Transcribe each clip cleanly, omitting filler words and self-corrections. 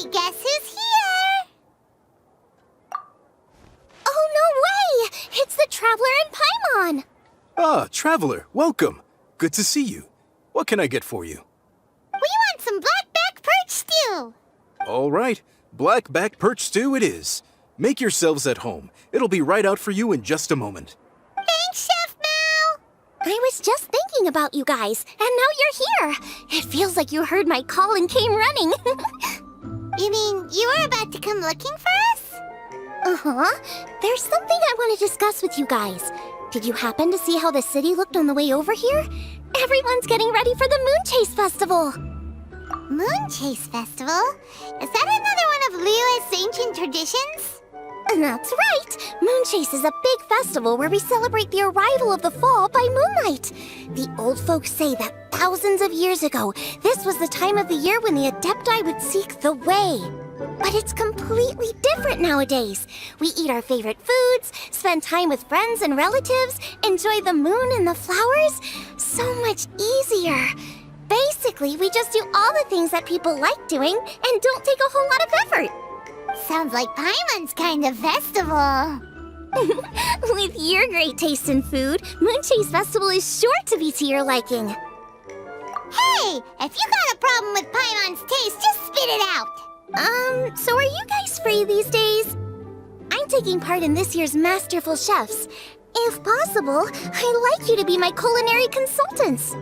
guess who's here? Oh, no way! It's the Traveler and Paimon! Ah, Traveler, welcome. Good to see you. What can I get for you? We want some blackback perch stew! All right, blackback perch stew it is. Make yourselves at home. It'll be right out for you in just a moment. Thanks, Chef Mao! I was just thinking about you guys, and now you're here! It feels like you heard my call and came running. You mean you were about to come looking for us? Uh-huh. There's something I want to discuss with you guys. Did you happen to see how the city looked on the way over here? Everyone's getting ready for the Moonchase Festival. Moonchase Festival? Is that another one of Liyue's ancient traditions? That's right! Moonchase is a big festival where we celebrate the arrival of the fall by moonlight. The old folks say that thousands of years ago, this was the time of the year when the Adepti would seek the way. But it's completely different nowadays. We eat our favorite foods, spend time with friends and relatives, enjoy the moon and the flowers. So much easier. Basically, we just do all the things that people like doing and don't take a whole lot of effort. Sounds like Paimon's kind of festival. With your great taste in food, Moonchase Festival is sure to be to your liking. Hey! If you got a problem with Paimon's taste, just spit it out! So are you guys free these days? I'm taking part in this year's Masterful Chefs. If possible, I'd like you to be my culinary consultants.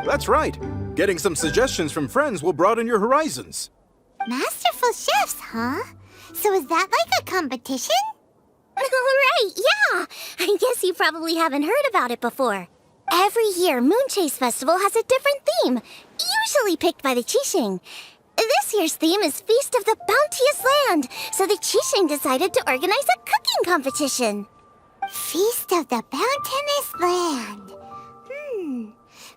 That's right. Getting some suggestions from friends will broaden your horizons. Masterful Chefs, huh? So is that like a competition? Right, yeah! I guess you probably haven't heard about it before. Every year, Moonchase Festival has a different theme, usually picked by the Qixing. This year's theme is Feast of the Bounteous Land, so the Qixing decided to organize a cooking competition. Feast of the Bounteous Land.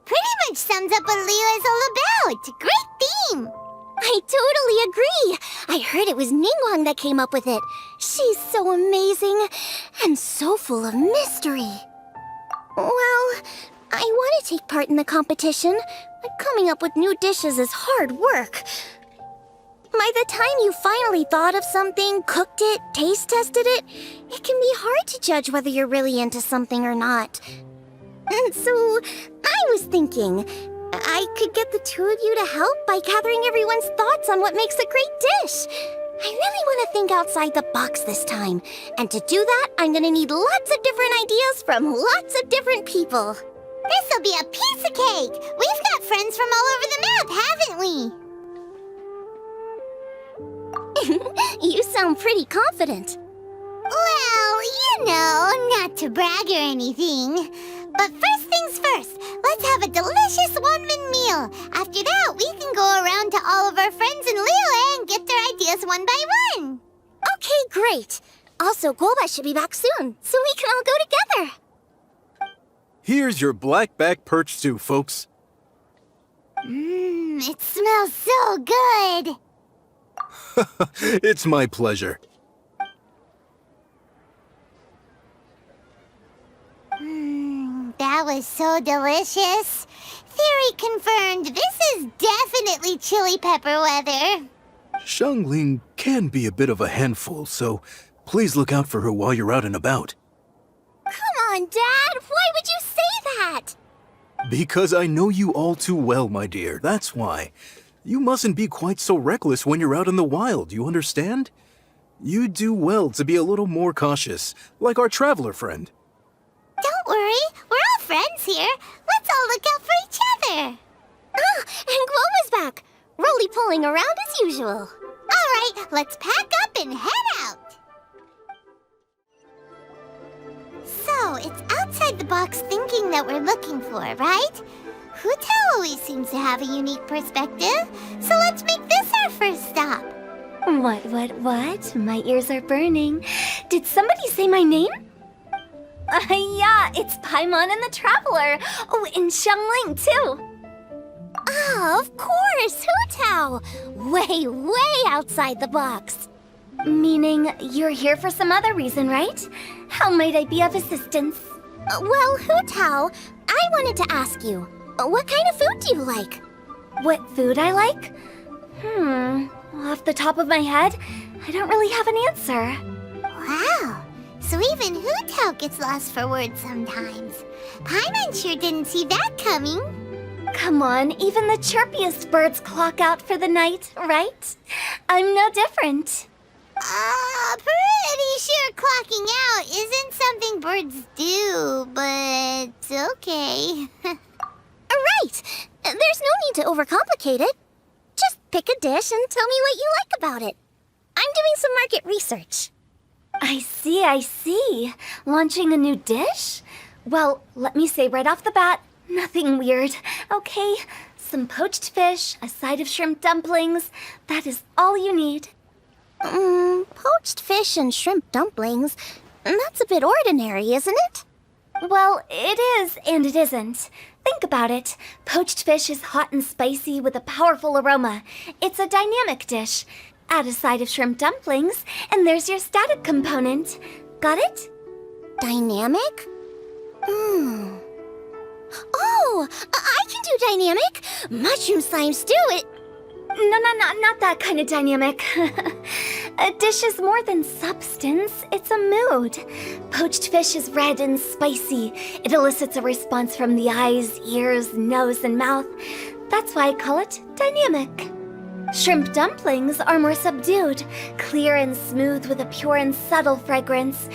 Pretty much sums up what Liyue is all about. Great theme! I totally agree. I heard it was Ningguang that came up with it. She's so amazing and so full of mystery. Well, I want to take part in the competition, but coming up with new dishes is hard work. By the time you finally thought of something, cooked it, taste tested it, it can be hard to judge whether you're really into something or not. And so, I was thinking, I could get the two of you to help by gathering everyone's thoughts on what makes a great dish. I really want to think outside the box this time. And to do that, I'm going to need lots of different ideas from lots of different people. This'll be a piece of cake! We've got friends from all over the map, haven't we? You sound pretty confident. Well, you know, not to brag or anything. But first things first, let's have a delicious one-man meal. After that, we can go around to all of our friends in Liyue and get their ideas one by one. Okay, great. Also, Golba should be back soon, so we can all go together. Here's your blackback perch stew, folks. It smells so good. It's my pleasure. That was so delicious. Theory confirmed, this is definitely chili pepper weather. Xiangling can be a bit of a handful, so please look out for her while you're out and about. Come on, Dad. Why would you say that? Because I know you all too well, my dear. That's why. You mustn't be quite so reckless when you're out in the wild, you understand? You do well to be a little more cautious, like our traveler friend. Don't worry. We're all friends here. Let's all look out for each other. Ah, and Guoma's back. Roly-poling around as usual. All right, let's pack up and head out. So, it's outside the box thinking that we're looking for, right? Hu Tao always seems to have a unique perspective, so let's make this our first stop. What? My ears are burning. Did somebody say my name? Yeah, it's Paimon and the Traveler. Oh, and Xiangling, too. Ah, of course, Hu Tao. Way outside the box. Meaning, you're here for some other reason, right? How might I be of assistance? Well, Hu Tao, I wanted to ask you, what kind of food do you like? What food I like? Off the top of my head, I don't really have an answer. Wow. So even Hootao gets lost for words sometimes. Paimon sure didn't see that coming. Come on, even the chirpiest birds clock out for the night, right? I'm no different. Pretty sure clocking out isn't something birds do, but okay. Right! There's no need to overcomplicate it. Just pick a dish and tell me what you like about it. I'm doing some market research. I see. Launching a new dish? Well, let me say right off the bat, nothing weird, okay? Some poached fish, a side of shrimp dumplings. That is all you need. Poached fish and shrimp dumplings. That's a bit ordinary, isn't it? Well, it is and it isn't. Think about it. Poached fish is hot and spicy with a powerful aroma. It's a dynamic dish. Add a side of shrimp dumplings, and there's your static component. Got it? Dynamic? Oh, I can do dynamic. Mushroom slime stew. No, not that kind of dynamic. A dish is more than substance, it's a mood. Poached fish is red and spicy. It elicits a response from the eyes, ears, nose, and mouth. That's why I call it dynamic. Shrimp dumplings are more subdued, clear and smooth with a pure and subtle fragrance.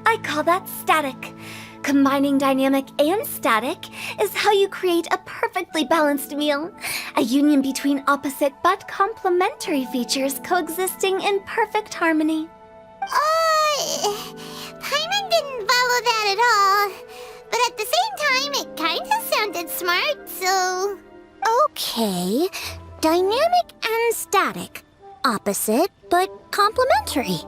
I call that static. Combining dynamic and static is how you create a perfectly balanced meal. A union between opposite but complementary features coexisting in perfect harmony. Paimon didn't follow that at all. But at the same time, it kinda sounded smart, so... Okay, dynamic and static. Opposite but complementary.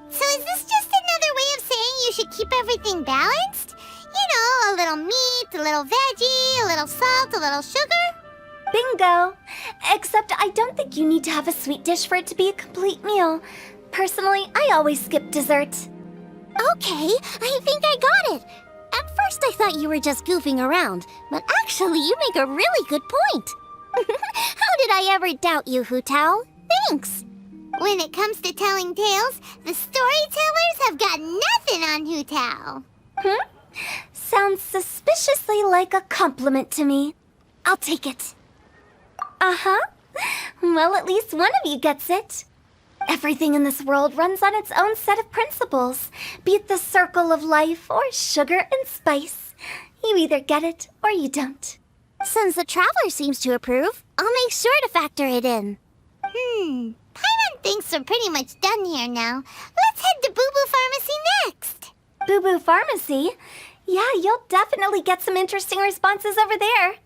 So is this just another way of saying you should keep everything balanced? You know, a little meat, a little veggie, a little salt, a little sugar? Bingo! Except I don't think you need to have a sweet dish for it to be a complete meal. Personally, I always skip dessert. Okay, I think I got it. At first I thought you were just goofing around, but actually you make a really good point. How did I ever doubt you, Hootao? Thanks. When it comes to telling tales, the storytellers have got nothing on Hootao. Sounds suspiciously like a compliment to me. I'll take it. Uh-huh. Well, at least one of you gets it. Everything in this world runs on its own set of principles, be it the circle of life or sugar and spice. You either get it or you don't. Since the traveler seems to approve, I'll make sure to factor it in. Paimon thinks we're pretty much done here now. Let's head to Boo Boo Pharmacy next. Boo Boo Pharmacy? Yeah, you'll definitely get some interesting responses over there.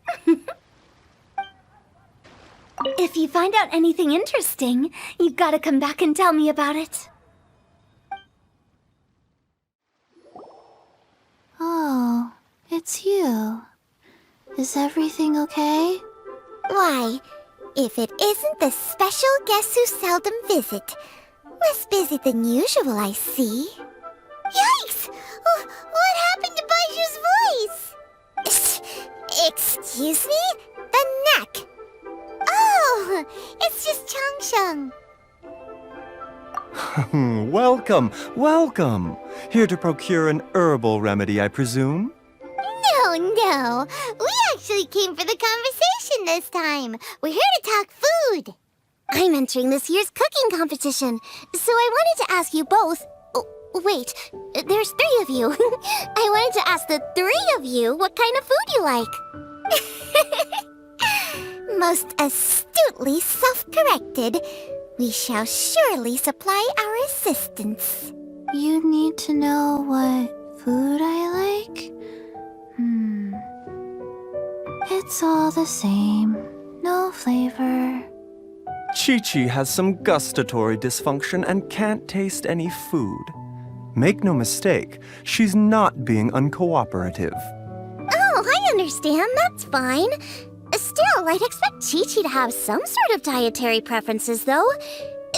If you find out anything interesting, you gotta come back and tell me about it. Oh, it's you. Is everything okay? Why, if it isn't the special guests who seldom visit. Less busy than usual, I see. Yikes! What happened to Baiju's voice? Excuse me? The neck. Oh, it's just Changsheng. Welcome. Here to procure an herbal remedy, I presume? No. We actually came for the conversation this time. We're here to talk food. I'm entering this year's cooking competition, so I wanted to ask you both... Oh, wait, there's 3 of you. I wanted to ask the 3 of you what kind of food you like. Most astutely self-corrected. We shall surely supply our assistance. You need to know what food I like? It's all the same. No flavor. Chi-Chi has some gustatory dysfunction and can't taste any food. Make no mistake, she's not being uncooperative. Oh, I understand. That's fine. Still, I'd expect Chi-Chi to have some sort of dietary preferences, though.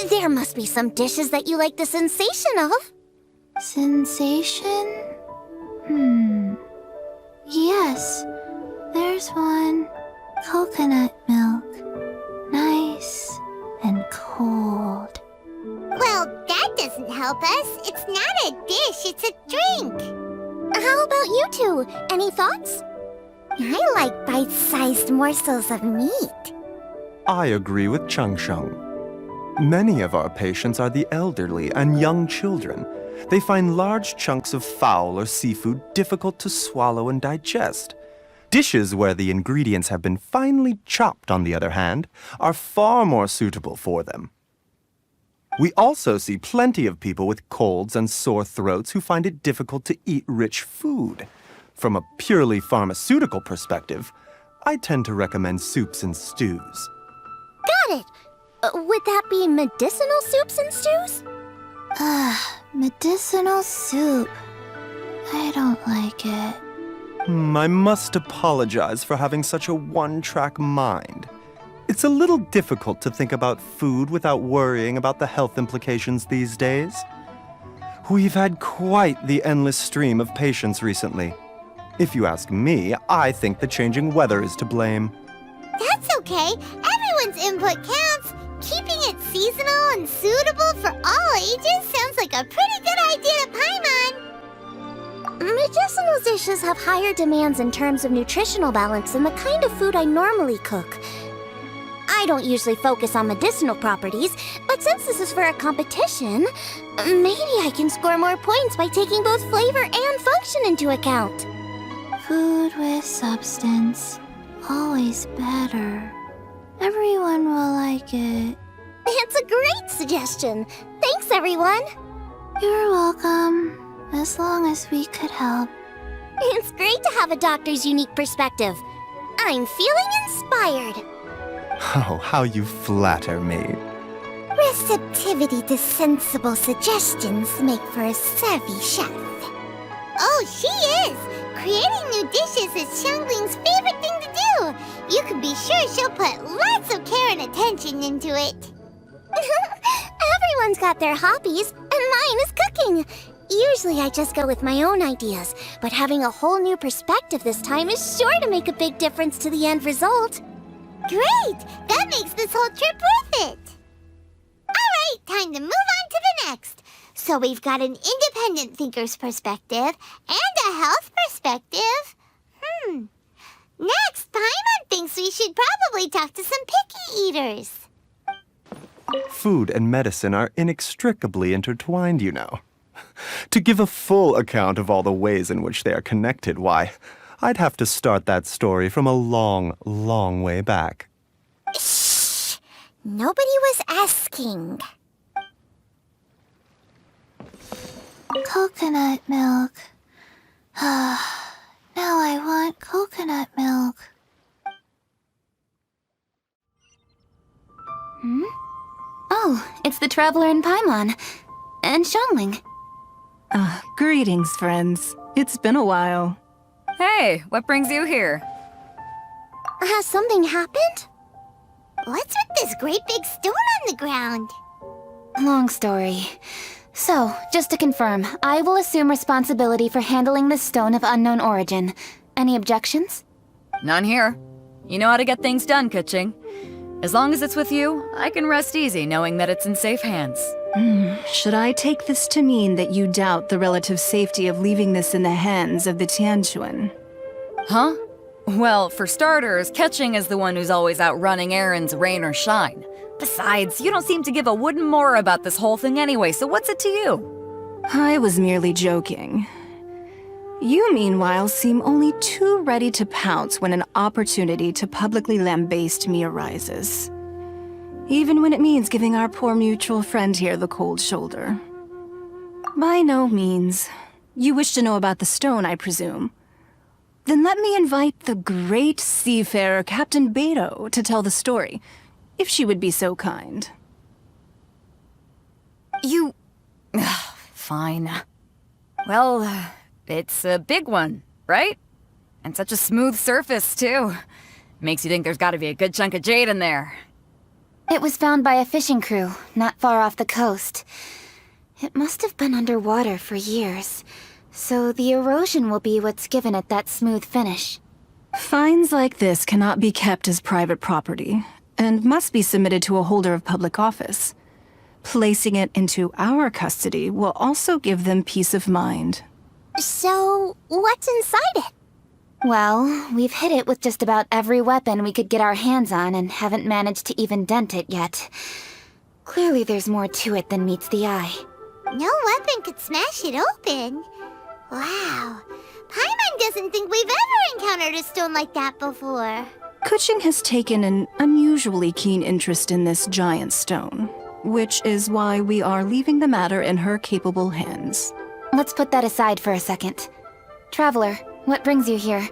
There must be some dishes that you like the sensation of. Sensation? Yes, there's one. Coconut milk. Nice cold. Well, that doesn't help us. It's not a dish, it's a drink. How about you two? Any thoughts? I like bite-sized morsels of meat. I agree with Chung Sheng. Many of our patients are the elderly and young children. They find large chunks of fowl or seafood difficult to swallow and digest. Dishes where the ingredients have been finely chopped, on the other hand, are far more suitable for them. We also see plenty of people with colds and sore throats who find it difficult to eat rich food. From a purely pharmaceutical perspective, I tend to recommend soups and stews. Got it. Would that be medicinal soups and stews? Medicinal soup. I don't like it. I must apologize for having such a one-track mind. It's a little difficult to think about food without worrying about the health implications these days. We've had quite the endless stream of patients recently. If you ask me, I think the changing weather is to blame. That's okay. Everyone's input counts. Keeping it seasonal and suitable for all ages sounds like a pretty good idea to Paimon. Medicinal dishes have higher demands in terms of nutritional balance than the kind of food I normally cook. I don't usually focus on medicinal properties, but since this is for a competition, maybe I can score more points by taking both flavor and function into account. Food with substance. Always better. Everyone will like it. It's a great suggestion. Thanks, everyone. You're welcome. As long as we could help. It's great to have a doctor's unique perspective. I'm feeling inspired. Oh, how you flatter me. Receptivity to sensible suggestions make for a savvy chef. Oh, she is! Creating new dishes is Xiangling's favorite thing to do. You can be sure she'll put lots of care and attention into it. Everyone's got their hobbies, and mine is cooking. Usually I just go with my own ideas, but having a whole new perspective this time is sure to make a big difference to the end result. Great! That makes this whole trip worth it! Alright, time to move on to the next. So we've got an independent thinker's perspective and a health perspective. Next, Paimon thinks we should probably talk to some picky eaters. Food and medicine are inextricably intertwined, you know. To give a full account of all the ways in which they are connected, why, I'd have to start that story from a long, long way back. Shh! Nobody was asking. Coconut milk. Now I want coconut milk. Oh, it's the Traveler in Paimon. And Xiangling. Greetings, friends. It's been a while. Hey, what brings you here? Has something happened? What's with this great big stone on the ground? Long story. So, just to confirm, I will assume responsibility for handling this stone of unknown origin. Any objections? None here. You know how to get things done, Kuching. As long as it's with you, I can rest easy knowing that it's in safe hands. Should I take this to mean that you doubt the relative safety of leaving this in the hands of the Tianquan? Huh? Well, for starters, Kuching is the one who's always out running errands, rain or shine. Besides, you don't seem to give a wooden more about this whole thing anyway, so what's it to you? I was merely joking. You, meanwhile, seem only too ready to pounce when an opportunity to publicly lambaste me arises. Even when it means giving our poor mutual friend here the cold shoulder. By no means. You wish to know about the stone, I presume. Then let me invite the great seafarer Captain Beto to tell the story, if she would be so kind. You... Fine. Well, it's a big one, right? And such a smooth surface, too. Makes you think there's gotta be a good chunk of jade in there. It was found by a fishing crew, not far off the coast. It must have been underwater for years, so the erosion will be what's given it that smooth finish. Finds like this cannot be kept as private property, and must be submitted to a holder of public office. Placing it into our custody will also give them peace of mind. So, what's inside it? Well, we've hit it with just about every weapon we could get our hands on and haven't managed to even dent it yet. Clearly there's more to it than meets the eye. No weapon could smash it open. Wow. Paimon doesn't think we've ever encountered a stone like that before. Kuching has taken an unusually keen interest in this giant stone, which is why we are leaving the matter in her capable hands. Let's put that aside for a second. Traveler, what brings you here?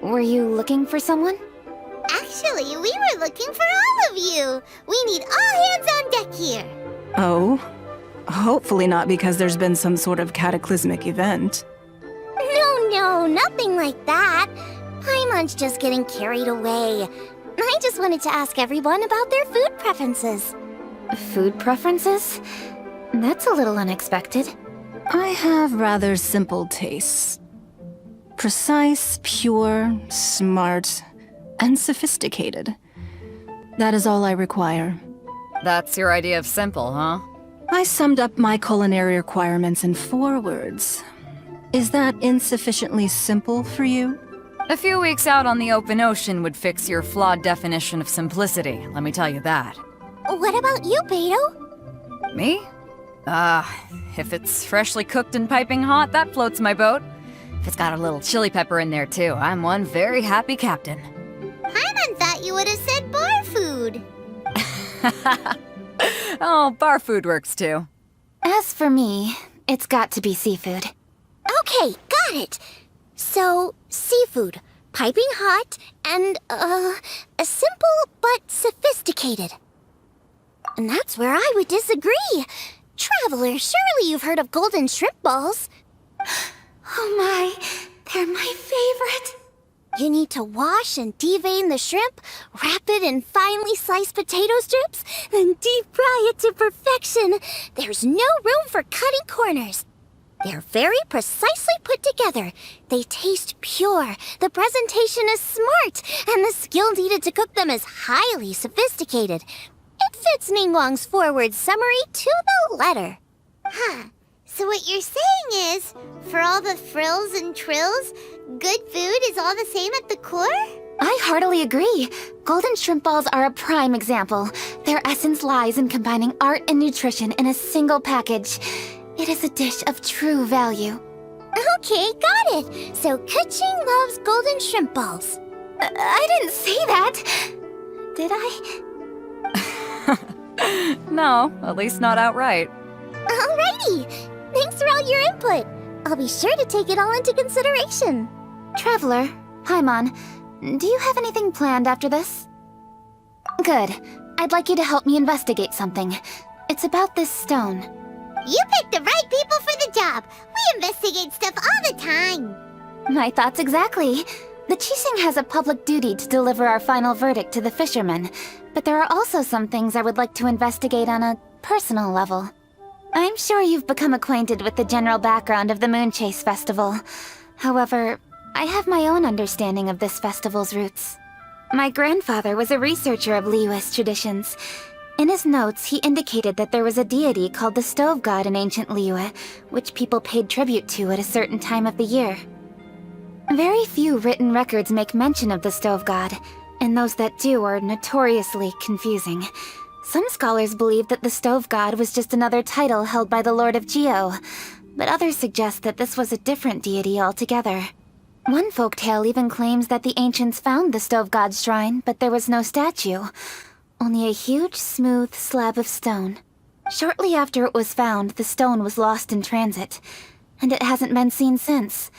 Were you looking for someone? Actually, we were looking for all of you. We need all hands on deck here. Oh? Hopefully not because there's been some sort of cataclysmic event. No, nothing like that. Paimon's just getting carried away. I just wanted to ask everyone about their food preferences. Food preferences? That's a little unexpected. I have rather simple tastes. Precise, pure, smart, and sophisticated. That is all I require. That's your idea of simple, huh? I summed up my culinary requirements in 4 words. Is that insufficiently simple for you? A few weeks out on the open ocean would fix your flawed definition of simplicity, let me tell you that. What about you, Beto? Me? If it's freshly cooked and piping hot, that floats my boat. If it's got a little chili pepper in there too, I'm one very happy captain. Paimon thought you would have said bar food. Oh, bar food works too. As for me, it's got to be seafood. Okay, got it. So, seafood, piping hot, and, simple but sophisticated. And that's where I would disagree. Traveler, surely you've heard of golden shrimp balls. Oh my, they're my favorite. You need to wash and devein the shrimp, wrap it in finely sliced potato strips, then deep fry it to perfection. There's no room for cutting corners. They're very precisely put together. They taste pure, the presentation is smart, and the skill needed to cook them is highly sophisticated. It fits Ningguang's forward summary to the letter. Huh. So what you're saying is, for all the frills and trills, good food is all the same at the core? I heartily agree. Golden shrimp balls are a prime example. Their essence lies in combining art and nutrition in a single package. It is a dish of true value. Okay, got it. So Kuching loves golden shrimp balls. I didn't say that. Did I? No, at least not outright. Alrighty. Thanks for all your input. I'll be sure to take it all into consideration. Traveler, Paimon, do you have anything planned after this? Good. I'd like you to help me investigate something. It's about this stone. You picked the right people for the job. We investigate stuff all the time. My thoughts exactly. The Qixing has a public duty to deliver our final verdict to the fishermen, but there are also some things I would like to investigate on a personal level. I'm sure you've become acquainted with the general background of the Moonchase festival. However, I have my own understanding of this festival's roots. My grandfather was a researcher of Liyue's traditions. In his notes, he indicated that there was a deity called the Stove God in ancient Liyue, which people paid tribute to at a certain time of the year. Very few written records make mention of the Stove God, and those that do are notoriously confusing. Some scholars believe that the Stove God was just another title held by the Lord of Geo, but others suggest that this was a different deity altogether. One folktale even claims that the ancients found the Stove God's shrine, but there was no statue, only a huge, smooth slab of stone. Shortly after it was found, the stone was lost in transit, and it hasn't been seen since.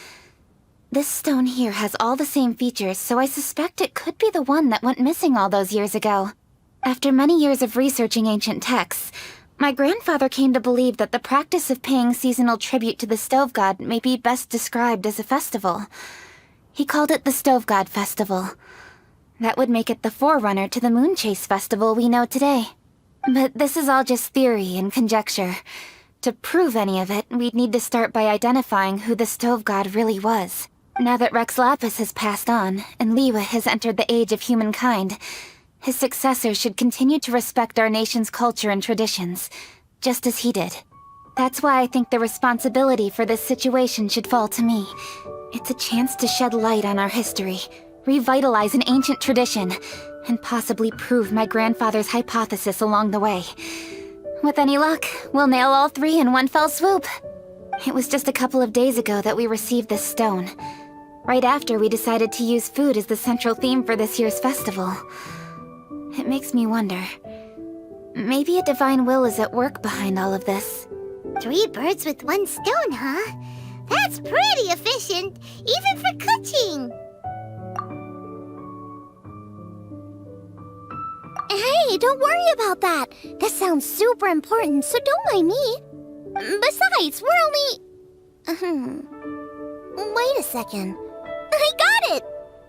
This stone here has all the same features, so I suspect it could be the one that went missing all those years ago. After many years of researching ancient texts, my grandfather came to believe that the practice of paying seasonal tribute to the Stove God may be best described as a festival. He called it the Stove God Festival. That would make it the forerunner to the Moonchase festival we know today. But this is all just theory and conjecture. To prove any of it, we'd need to start by identifying who the Stove God really was. Now that Rex Lapis has passed on, and Liyue has entered the age of humankind, His successor should continue to respect our nation's culture and traditions, just as he did. That's why I think the responsibility for this situation should fall to me. It's a chance to shed light on our history, revitalize an ancient tradition, and possibly prove my grandfather's hypothesis along the way. With any luck, we'll nail all three in one fell swoop. It was just a couple of days ago that we received this stone, right after we decided to use food as the central theme for this year's festival. It makes me wonder, maybe a divine will is at work behind all of this. 3 birds with 1 stone, huh? That's pretty efficient, even for cooking. Hey, don't worry about that. This sounds super important, so don't mind me. Besides, we're only... Wait a second. I got it!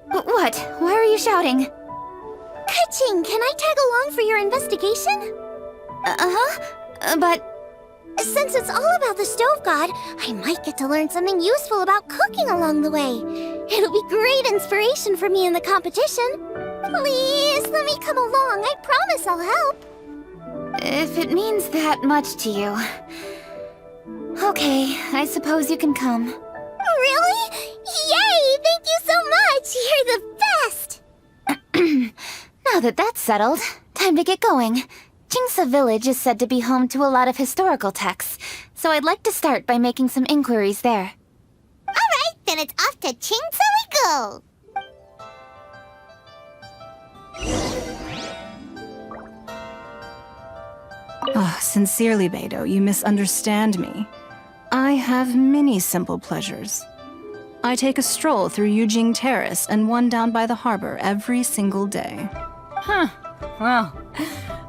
What? Why are you shouting? Ka-ching, can I tag along for your investigation? But... Since it's all about the stove god, I might get to learn something useful about cooking along the way. It'll be great inspiration for me in the competition. Please, let me come along. I promise I'll help. if it means that much to you... Okay, I suppose you can come. Really? Yay! Thank you so much! You're the best! Now that that's settled, time to get going. Jingsa Village is said to be home to a lot of historical texts, so I'd like to start by making some inquiries there. Alright, then it's off to Jingsa we go! Oh, sincerely, Beidou, you misunderstand me. I have many simple pleasures. I take a stroll through Yujing Terrace and one down by the harbor every single day. Huh. Well,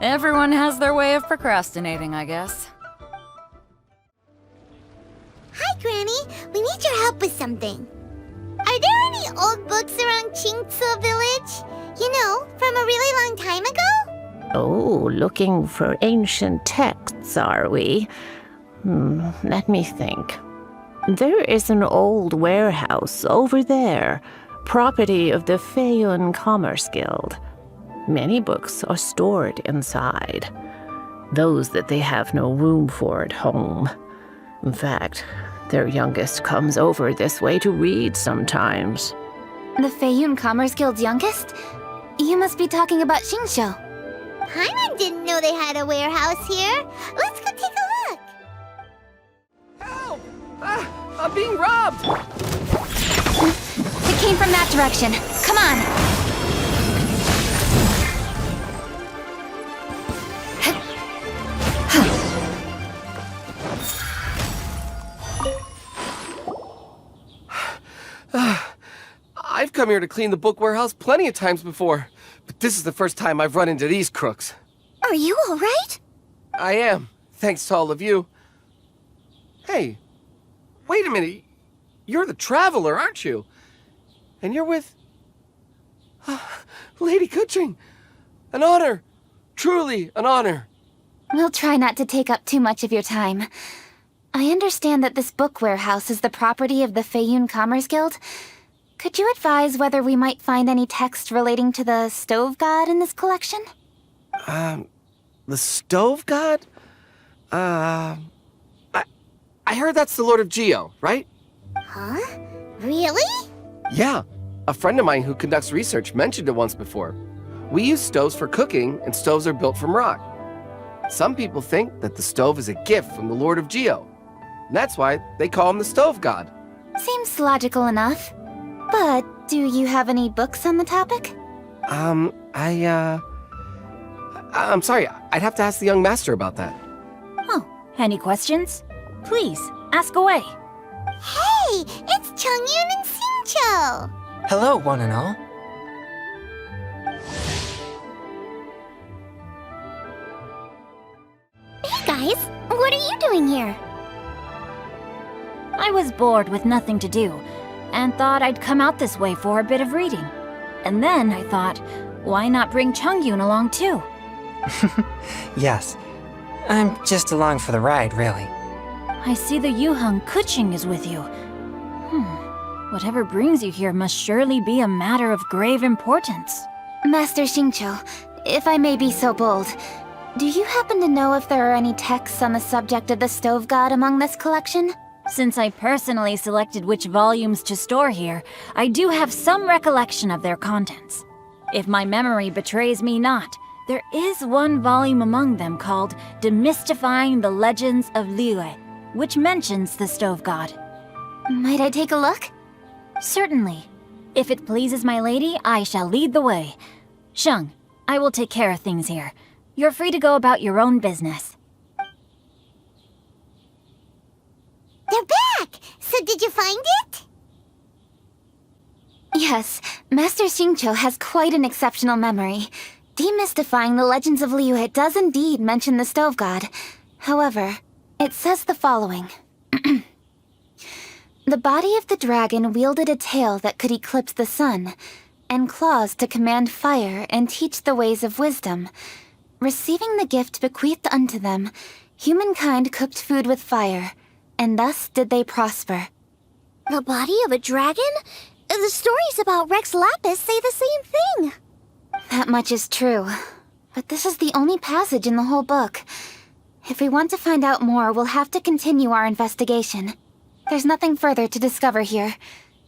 everyone has their way of procrastinating, I guess. Hi, Granny. We need your help with something. Are there any old books around Jingsa Village? You know, from a really long time ago? Oh, looking for ancient texts, are we? Let me think. There is an old warehouse over there, property of the Feiyun Commerce Guild. Many books are stored inside, those that they have no room for at home. In fact, their youngest comes over this way to read sometimes. The Feiyun Commerce Guild's youngest? You must be talking about Xingqiu. Paimon didn't know they had a warehouse here. Let's go take a look. Help! I'm being robbed! It came from that direction. Come on! I've come here to clean the book warehouse plenty of times before, but this is the first time I've run into these crooks. Are you all right? I am, thanks to all of you. Hey, wait a minute. You're the traveler, aren't you? And you're with... Lady Kuching. An honor. Truly an honor. We'll try not to take up too much of your time. I understand that this book warehouse is the property of the Feiyun Commerce Guild. Could you advise whether we might find any text relating to the stove god in this collection? The stove god? I heard that's the Lord of Geo, right? Huh? Really? Yeah. A friend of mine who conducts research mentioned it once before. We use stoves for cooking, and stoves are built from rock. Some people think that the stove is a gift from the Lord of Geo. That's why they call him the stove god. Seems logical enough. But do you have any books on the topic? I'm sorry, I'd have to ask the young master about that. Oh, any questions? Please, ask away. Hey, it's Chongyun and Xingqiu. Hello, one and all. Hey guys, what are you doing here? I was bored with nothing to do, and thought I'd come out this way for a bit of reading. And then I thought, why not bring Chongyun along too? Yes. I'm just along for the ride, really. I see the Yuheng Kuching is with you. Whatever brings you here must surely be a matter of grave importance. Master Xingqiu, if I may be so bold, do you happen to know if there are any texts on the subject of the stove god among this collection? Since I personally selected which volumes to store here, I do have some recollection of their contents. If my memory betrays me not, there is one volume among them called Demystifying the Legends of Liyue, which mentions the stove god. Might I take a look? Certainly. If it pleases my lady, I shall lead the way. Sheng, I will take care of things here. You're free to go about your own business. They're back! So did you find it? Yes, Master Xingqiu has quite an exceptional memory. Demystifying the Legends of Liyue does indeed mention the stove god. However, it says the following. The body of the dragon wielded a tail that could eclipse the sun, and claws to command fire and teach the ways of wisdom. Receiving the gift bequeathed unto them, humankind cooked food with fire, and thus did they prosper. The body of a dragon? The stories about Rex Lapis say the same thing. That much is true. But this is the only passage in the whole book. If we want to find out more, we'll have to continue our investigation. There's nothing further to discover here.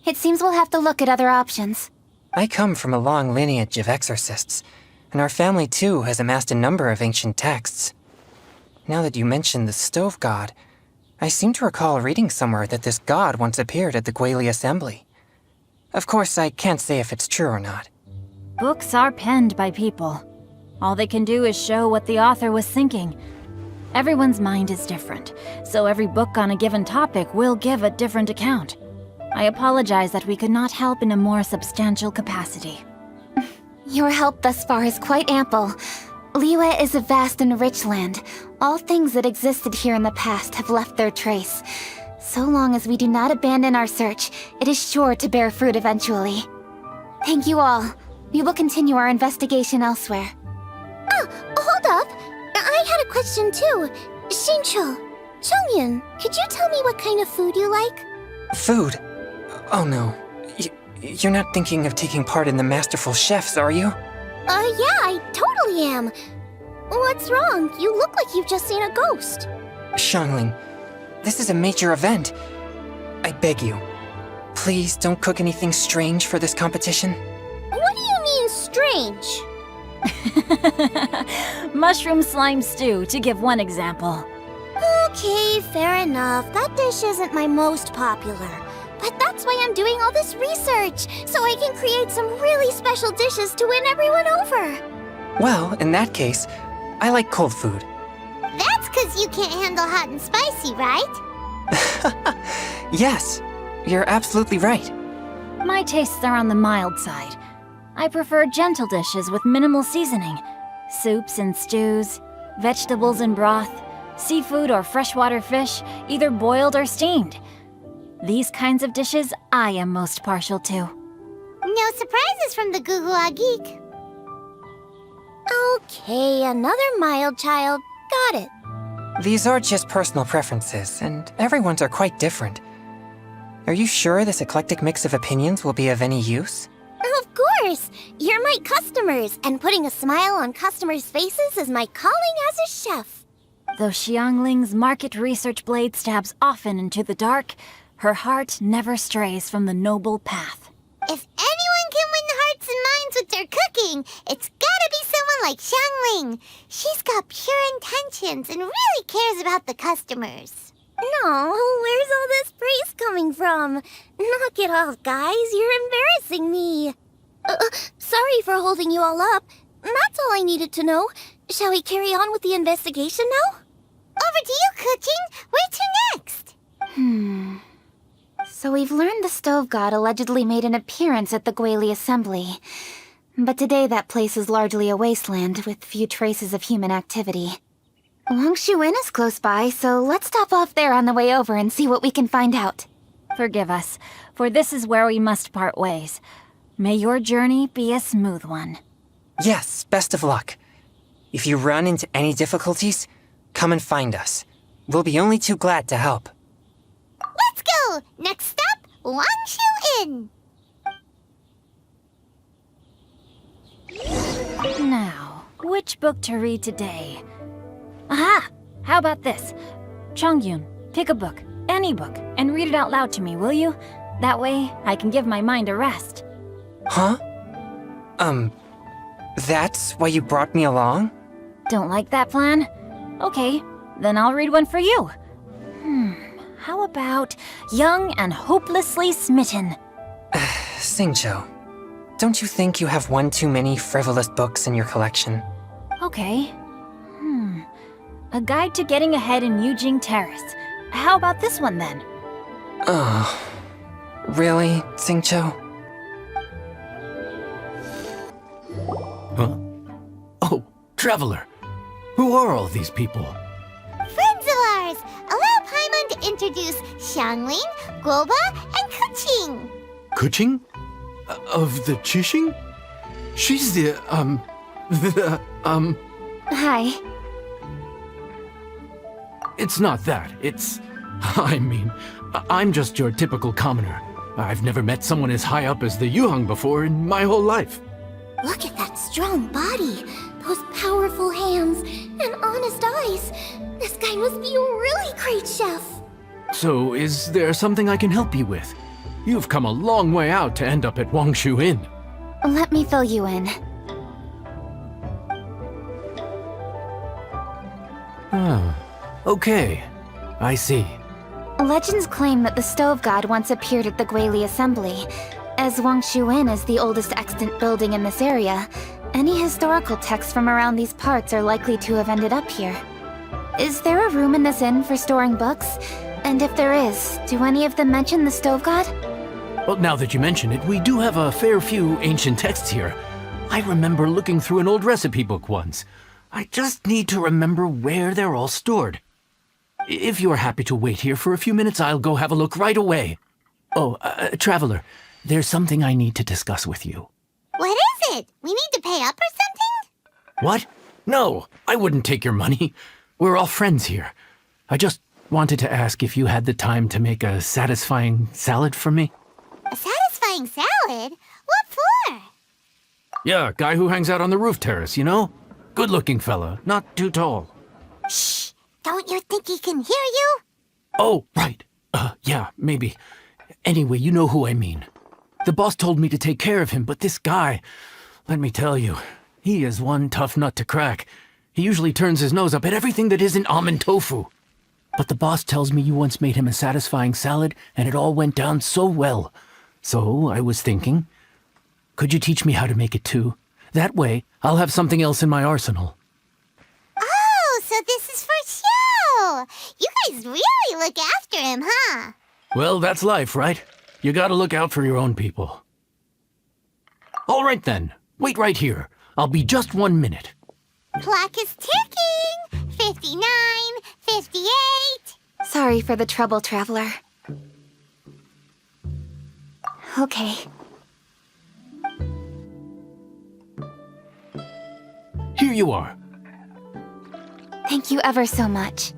It seems we'll have to look at other options. I come from a long lineage of exorcists, and our family too has amassed a number of ancient texts. Now that you mention the stove god, I seem to recall reading somewhere that this god once appeared at the Guili Assembly. Of course, I can't say if it's true or not. Books are penned by people. All they can do is show what the author was thinking. Everyone's mind is different, so every book on a given topic will give a different account. I apologize that we could not help in a more substantial capacity. Your help thus far is quite ample. Liyue is a vast and rich land. All things that existed here in the past have left their trace. So long as we do not abandon our search, it is sure to bear fruit eventually. Thank you all. We will continue our investigation elsewhere. Oh, hold up! I had a question too. Xingqiu, Chongyun, could you tell me what kind of food you like? Food? Oh no. You're not thinking of taking part in the Masterful Chefs, are you? Yeah, I totally am. What's wrong? You look like you've just seen a ghost. Xiangling, this is a major event. I beg you, please don't cook anything strange for this competition. What do you mean, strange? Mushroom slime stew, to give one example. Okay, fair enough. That dish isn't my most popular. But that's why I'm doing all this research, so I can create some really special dishes to win everyone over. Well, in that case, I like cold food. That's 'cause you can't handle hot and spicy, right? Yes, you're absolutely right. My tastes are on the mild side. I prefer gentle dishes with minimal seasoning. Soups and stews, vegetables and broth, seafood or freshwater fish, either boiled or steamed. These kinds of dishes I am most partial to. No surprises from the Gugua Geek. Okay, another mild child. Got it. These are just personal preferences, and everyone's are quite different. Are you sure this eclectic mix of opinions will be of any use? Of course! You're my customers, and putting a smile on customers' faces is my calling as a chef. Though Xiangling's market research blade stabs often into the dark, her heart never strays from the noble path. If anyone can win hearts and minds with their cooking, it's gotta be someone like Xiangling. She's got pure intentions and really cares about the customers. No, where's all this praise coming from? Knock it off, guys. You're embarrassing me. Sorry for holding you all up. That's all I needed to know. Shall we carry on with the investigation now? Over to you, Kuching. Where to next? So we've learned the stove god allegedly made an appearance at the Guili Assembly. But today that place is largely a wasteland with few traces of human activity. Longshu Inn is close by, so let's stop off there on the way over and see what we can find out. Forgive us, for this is where we must part ways. May your journey be a smooth one. Yes, best of luck. If you run into any difficulties, come and find us. We'll be only too glad to help. Let's go! Next stop, Longshu Inn! Now, Which book to read today? Aha! How about this? Chongyun, pick a book, any book, and read it out loud to me, will you? That way, I can give my mind a rest. Huh? That's why you brought me along? Don't like that plan? Okay, then I'll read one for you. How about Young and Hopelessly Smitten? Xingqiu, don't you think you have one too many frivolous books in your collection? Okay. A Guide to Getting Ahead in Yujing Terrace. How about this one then? Oh, really, Xingqiu? Huh? Oh, Traveler. Who are all these people? Friends of ours! Allow Paimon to introduce Xiangling, Guoba, and Kuqing. Kuqing? Of the Qixing? She's Hi. It's not that. I'm just your typical commoner. I've never met someone as high up as the Yuheng before in my whole life. Look at that strong body, those powerful hands, and honest eyes. This guy must be a really great chef. So, is there something I can help you with? You've come a long way out to end up at Wangshu Inn. Let me fill you in. Oh, okay. I see. Legends claim that the Stove God once appeared at the Guili Assembly. As Wangshu Inn is the oldest extant building in this area, any historical texts from around these parts are likely to have ended up here. Is there a room in this inn for storing books? And if there is, do any of them mention the Stove God? Well, now that you mention it, we do have a fair few ancient texts here. I remember looking through an old recipe book once. I just need to remember where they're all stored. If you're happy to wait here for a few minutes, I'll go have a look right away. Oh, Traveler, there's something I need to discuss with you. What is it? We need to pay up or something? What? No, I wouldn't take your money. We're all friends here. I just wanted to ask if you had the time to make a satisfying salad for me. A satisfying salad? What for? Yeah, guy who hangs out on the roof terrace, you know? Good-looking fella, not too tall. Shh! Don't you think he can hear you? Oh, right. Yeah, maybe. Anyway, you know who I mean. The boss told me to take care of him, but this guy, let me tell you, he is one tough nut to crack. He usually turns his nose up at everything that isn't almond tofu. But the boss tells me you once made him a satisfying salad, and it all went down so well. So I was thinking, could you teach me how to make it too? That way, I'll have something else in my arsenal. Oh, so this is for show! You guys really look after him, huh? Well, that's life, right? You gotta look out for your own people. All right then, wait right here. I'll be just 1 minute. Clock is ticking! 59, 58... Sorry for the trouble, Traveler. Okay. Here you are. Thank you ever so much.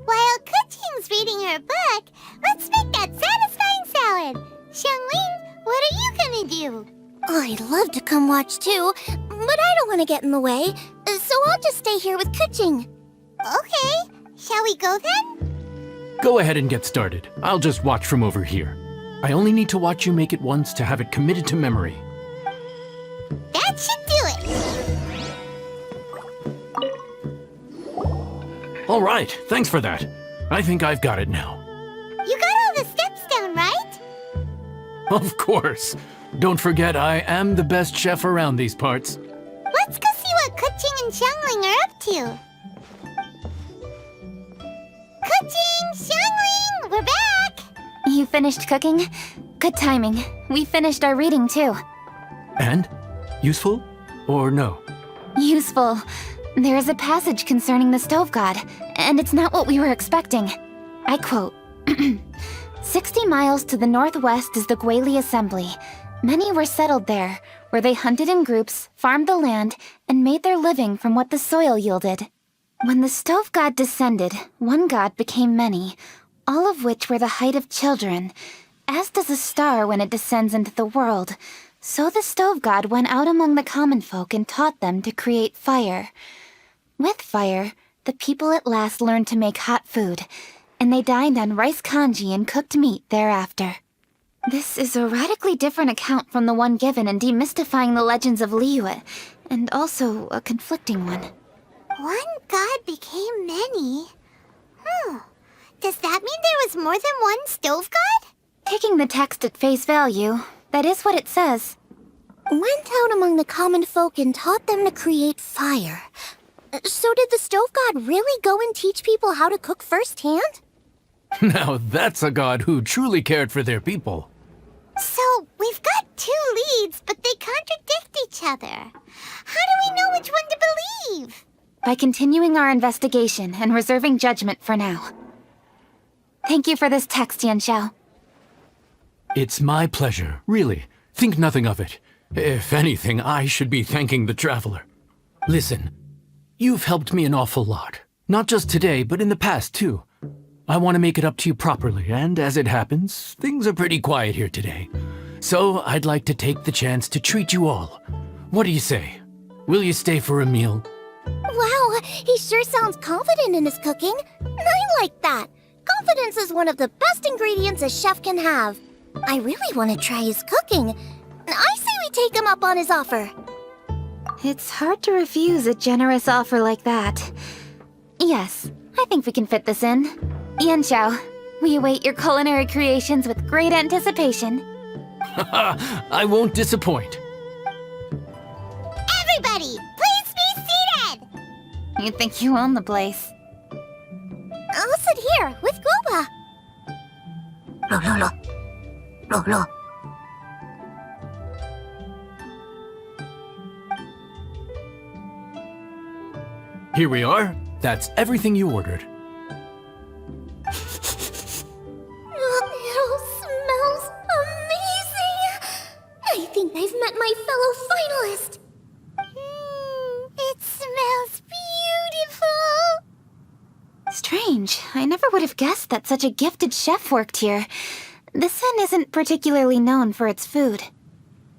While Kuqing's reading her book, let's make that satisfying salad. Xiangling, what are you gonna do? I'd love to come watch too, but I don't want to get in the way, so I'll just stay here with Kuqing. Okay, shall we go then? Go ahead and get started. I'll just watch from over here. I only need to watch you make it once to have it committed to memory. That should do it. All right, thanks for that. I think I've got it now. You got all the steps down, right? Of course. Don't forget, I am the best chef around these parts. Let's go see what Kuqing and Xiangling are up to. Kuqing, Xiangling, we're back! You finished cooking? Good timing. We finished our reading too. And? Useful? Or no? Useful. There is a passage concerning the Stove God, and it's not what we were expecting. I quote, 60 miles to the northwest is the Guili Assembly. Many were settled there, where they hunted in groups, farmed the land, and made their living from what the soil yielded. When the Stove God descended, one god became many, all of which were the height of children. As does a star when it descends into the world, So the stove god went out among the common folk and taught them to create fire. With fire, the people at last learned to make hot food, and they dined on rice congee and cooked meat thereafter. This is a radically different account from the one given in Demystifying the Legends of Liyue, and also a conflicting one. One god became many. Does that mean there was more than one stove god? Taking the text at face value, that is what it says. Went out among the common folk and taught them to create fire. So did the stove god really go and teach people how to cook firsthand? Now that's a god who truly cared for their people. So, we've got two leads, but they contradict each other. How do we know which one to believe? By continuing our investigation and reserving judgment for now. Thank you for this text, Yanxiao. It's my pleasure, really. Think nothing of it. If anything, I should be thanking the traveler. Listen, you've helped me an awful lot. Not just today, but in the past, too. I want to make it up to you properly, and as it happens, things are pretty quiet here today. So I'd like to take the chance to treat you all. What do you say? Will you stay for a meal? Wow, he sure sounds confident in his cooking. I like that. Confidence is one of the best ingredients a chef can have. I really want to try his cooking. I say we take him up on his offer. It's hard to refuse a generous offer like that. Yes, I think we can fit this in. Yanxiao, we await your culinary creations with great anticipation. I won't disappoint. Everybody, please be seated! You think you own the place. I'll sit here with Guoba. Here we are. That's everything you ordered. It all smells amazing! I think I've met my fellow finalist. It smells beautiful! Strange. I never would have guessed that such a gifted chef worked here. This inn isn't particularly known for its food.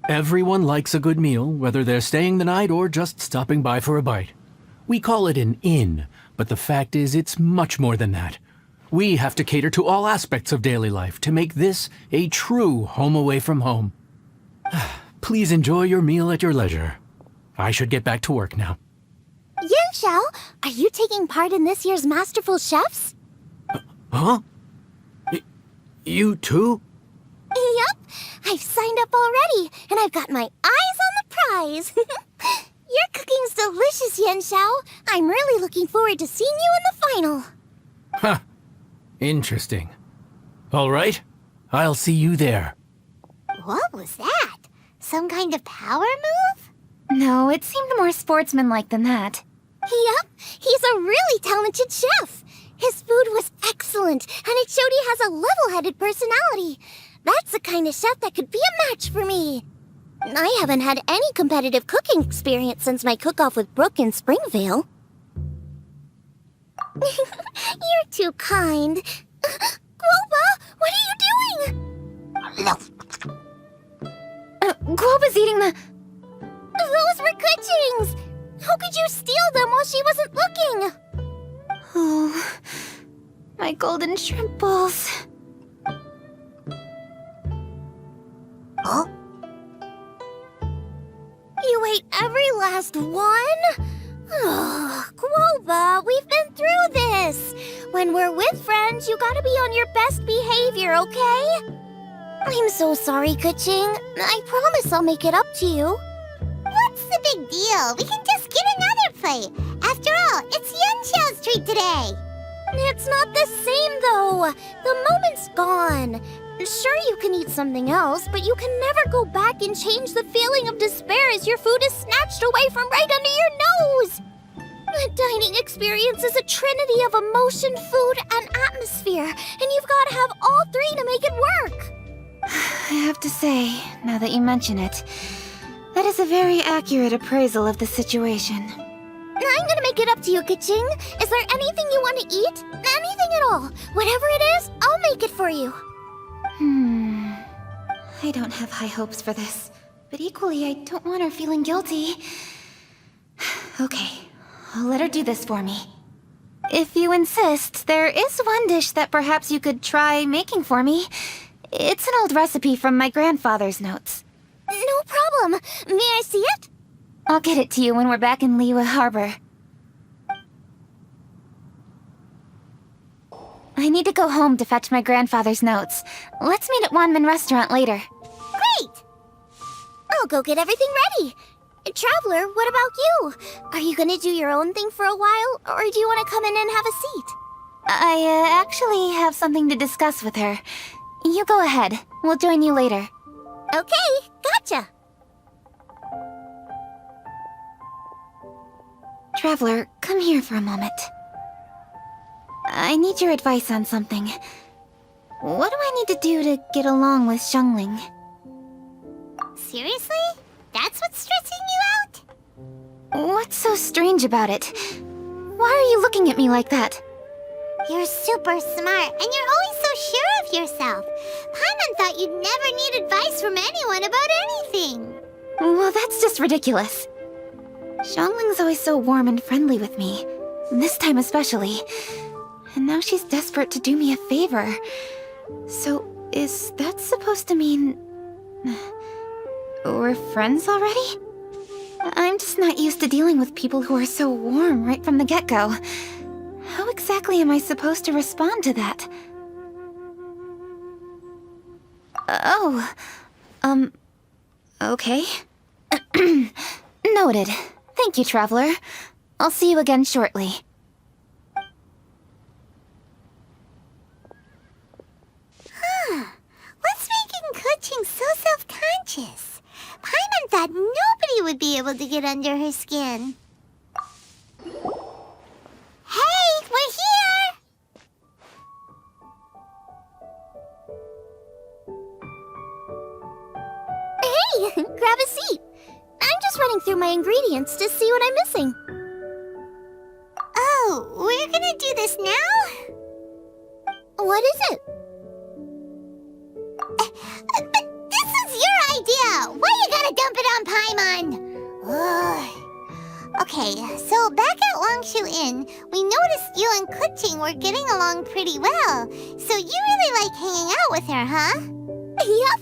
Everyone likes a good meal, whether they're staying the night or just stopping by for a bite. We call it an inn, but the fact is it's much more than that. We have to cater to all aspects of daily life to make this a true home away from home. Please enjoy your meal at your leisure. I should get back to work now. Yanxiao, are you taking part in this year's Masterful Chefs? Huh? You too? Yup, I've signed up already, and I've got my eyes on the prize. Your cooking's delicious, Yanxiao. I'm really looking forward to seeing you in the final. Huh. Interesting. All right, I'll see you there. What was that? Some kind of power move? No, it seemed more sportsmanlike than that. Yup, he's a really talented chef. His food was excellent, and it showed he has a level-headed personality. That's the kind of chef that could be a match for me. I haven't had any competitive cooking experience since my cook-off with Brooke in Springvale. You're too kind. Guoba, what are you doing? Guoba's eating the... Those were Kuching's! How could you steal them while she wasn't looking? Oh, my golden shrimp balls. Huh? You ate every last one? Oh, Guoba, we've been through this. When we're with friends, you gotta be on your best behavior, okay? I'm so sorry, Kuching. I promise I'll make it up to you. What's the big deal? We can just get another plate. After all, it's Yanxiao's treat today. It's not the same, though. The moment's gone. Sure, you can eat something else, but you can never go back and change the feeling of despair as your food is snatched away from right under your nose. The dining experience is a trinity of emotion, food, and atmosphere, and you've got to have all three to make it work. I have to say, now that you mention it, that is a very accurate appraisal of the situation. I'm gonna make it up to you, Kuching. Is there anything you want to eat? Anything at all. Whatever it is, I'll make it for you. I don't have high hopes for this. but equally I don't want her feeling guilty. Okay, I'll let her do this for me. If you insist, there is one dish that perhaps you could try making for me. It's an old recipe from my grandfather's notes. No problem. May I see it? I'll get it to you when we're back in Liyue Harbor. I need to go home to fetch my grandfather's notes. Let's meet at Wanman Restaurant later. Great! I'll go get everything ready. Traveler, what about you? Are you gonna do your own thing for a while, or do you want to come in and have a seat? I actually have something to discuss with her. You go ahead. We'll join you later. Okay, gotcha. Traveler, come here for a moment. I need your advice on something. What do I need to do to get along with Xiangling? Seriously? That's what's stressing you out? What's so strange about it? Why are you looking at me like that? You're super smart, and you're always so sure of yourself. Paimon thought you'd never need advice from anyone about anything. Well, that's just ridiculous. Xiangling's always so warm and friendly with me. This time especially. And now she's desperate to do me a favor. So, is that supposed to mean... we're friends already? I'm just not used to dealing with people who are so warm right from the get-go. How exactly am I supposed to respond to that? Okay. Noted. Thank you, Traveler. I'll see you again shortly. What's making Kuching so self-conscious? Paimon thought nobody would be able to get under her skin. Hey, we're here! Hey, grab a seat. I'm just running through my ingredients to see what I'm missing. Oh, we're gonna do this now? What is it? But this is your idea! Why you gotta dump it on Paimon? Ugh. Okay, so back at Wangshu Inn, we noticed you and Kuching were getting along pretty well. So you really like hanging out with her, huh? Yep.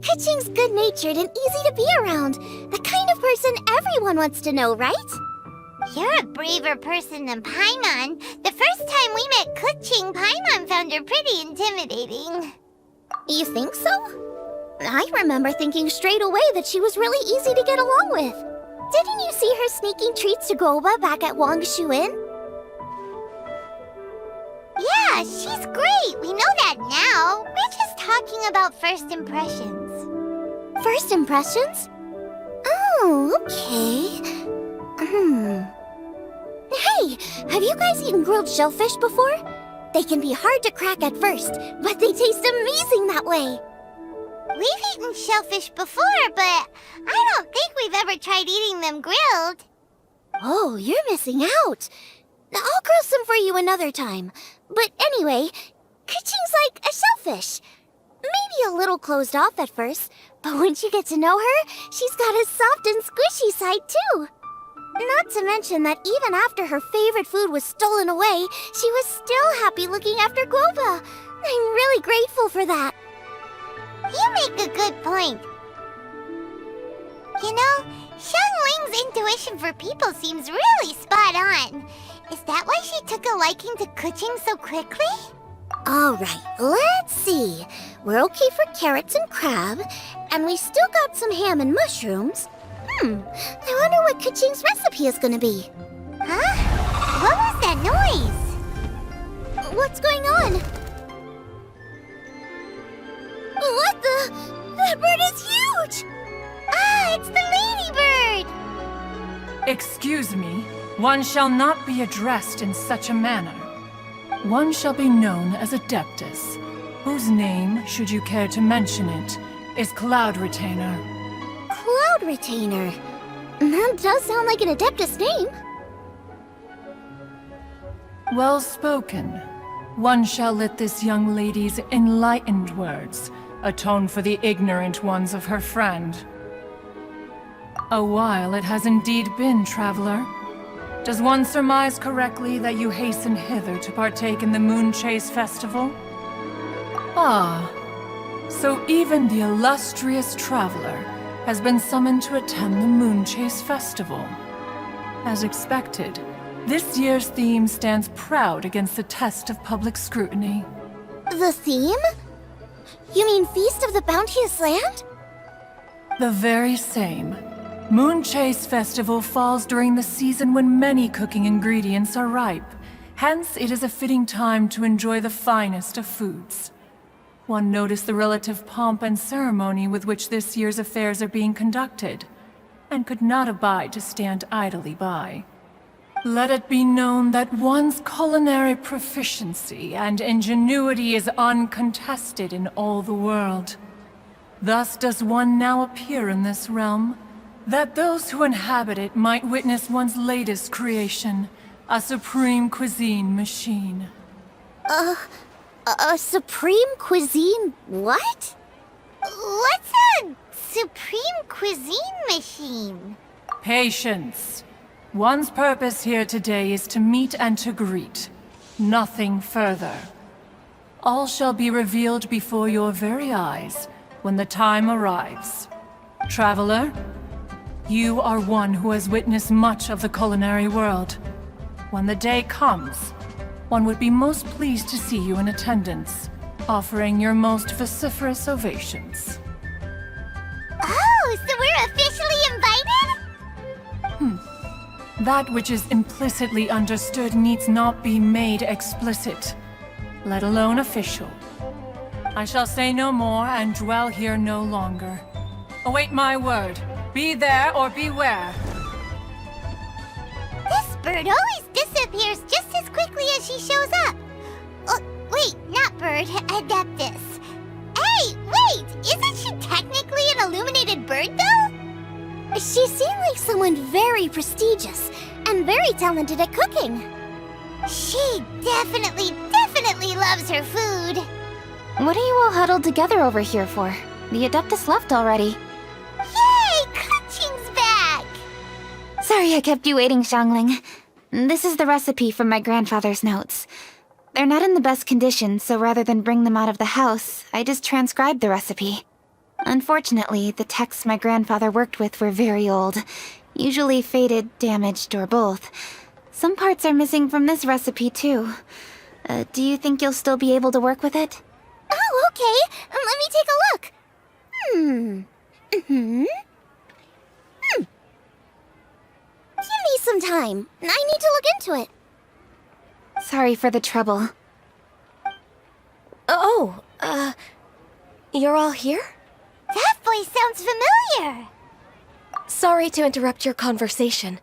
Kuching's good-natured and easy to be around. The kind of person everyone wants to know, right? You're a braver person than Paimon. The first time we met Kuching, Paimon found her pretty intimidating. You think so? I remember thinking straight away that she was really easy to get along with. Didn't you see her sneaking treats to Goba back at Wangshu Inn? Yeah, she's great. We know that now. We're just talking about first impressions. First impressions? Oh, okay. Hey, have you guys eaten grilled shellfish before? They can be hard to crack at first, but they taste amazing that way. We've eaten shellfish before, but I don't think we've ever tried eating them grilled. Oh, you're missing out. I'll grill some for you another time. But anyway, Kuching's like a shellfish. Maybe a little closed off at first, but once you get to know her, she's got a soft and squishy side too. Not to mention that even after her favorite food was stolen away, she was still happy looking after Guoba. I'm really grateful for that. You make a good point. You know, Xiangling's intuition for people seems really spot on. Is that why she took a liking to Kuching so quickly? Alright, let's see. We're okay for carrots and crab, and we still got some ham and mushrooms. I wonder what Kuching's recipe is gonna be. Huh? What was that noise? What's going on? What the? That bird is huge! Ah, it's the ladybird! Excuse me, one shall not be addressed in such a manner. One shall be known as Adeptus, whose name, should you care to mention it, is Cloud Retainer. Cloud Retainer? That does sound like an Adeptus name. Well spoken. One shall let this young lady's enlightened words atone for the ignorant ones of her friend. A while it has indeed been, traveler. Does one surmise correctly that you hasten hither to partake in the Moonchase festival? Ah, so even the illustrious traveler has been summoned to attend the Moonchase festival. As expected, this year's theme stands proud against the test of public scrutiny. The theme? You mean Feast of the Bounteous Land? The very same. Moonchase Festival falls during the season when many cooking ingredients are ripe. Hence, it is a fitting time to enjoy the finest of foods. One noticed the relative pomp and ceremony with which this year's affairs are being conducted, and could not abide to stand idly by. Let it be known that one's culinary proficiency and ingenuity is uncontested in all the world. Thus does one now appear in this realm, that those who inhabit it might witness one's latest creation, a supreme cuisine machine. A supreme cuisine what? What's a supreme cuisine machine? Patience. One's purpose here today is to meet and to greet. Nothing further. All shall be revealed before your very eyes when the time arrives. Traveler, you are one who has witnessed much of the culinary world. When the day comes, one would be most pleased to see you in attendance, offering your most vociferous ovations. Oh, so we're officially invited? That which is implicitly understood needs not be made explicit, let alone official. I shall say no more and dwell here no longer. Await my word. Be there or beware. This bird always disappears just as quickly as she shows up. Oh, wait, not bird, Adeptus. Hey, wait! Isn't she technically an illuminated bird, though? She seemed like someone very prestigious and very talented at cooking. She definitely loves her food. What are you all huddled together over here for? The Adeptus left already. Yay! Kaching's back! Sorry I kept you waiting, Xiangling. This is the recipe from my grandfather's notes. They're not in the best condition, so rather than bring them out of the house, I just transcribed the recipe. Unfortunately, the texts my grandfather worked with were very old. Usually faded, damaged, or both. Some parts are missing from this recipe, too. Do you think you'll still be able to work with it? Oh, okay. Let me take a look. Give me some time. I need to look into it. Sorry for the trouble. You're all here? That voice sounds familiar. Sorry to interrupt your conversation.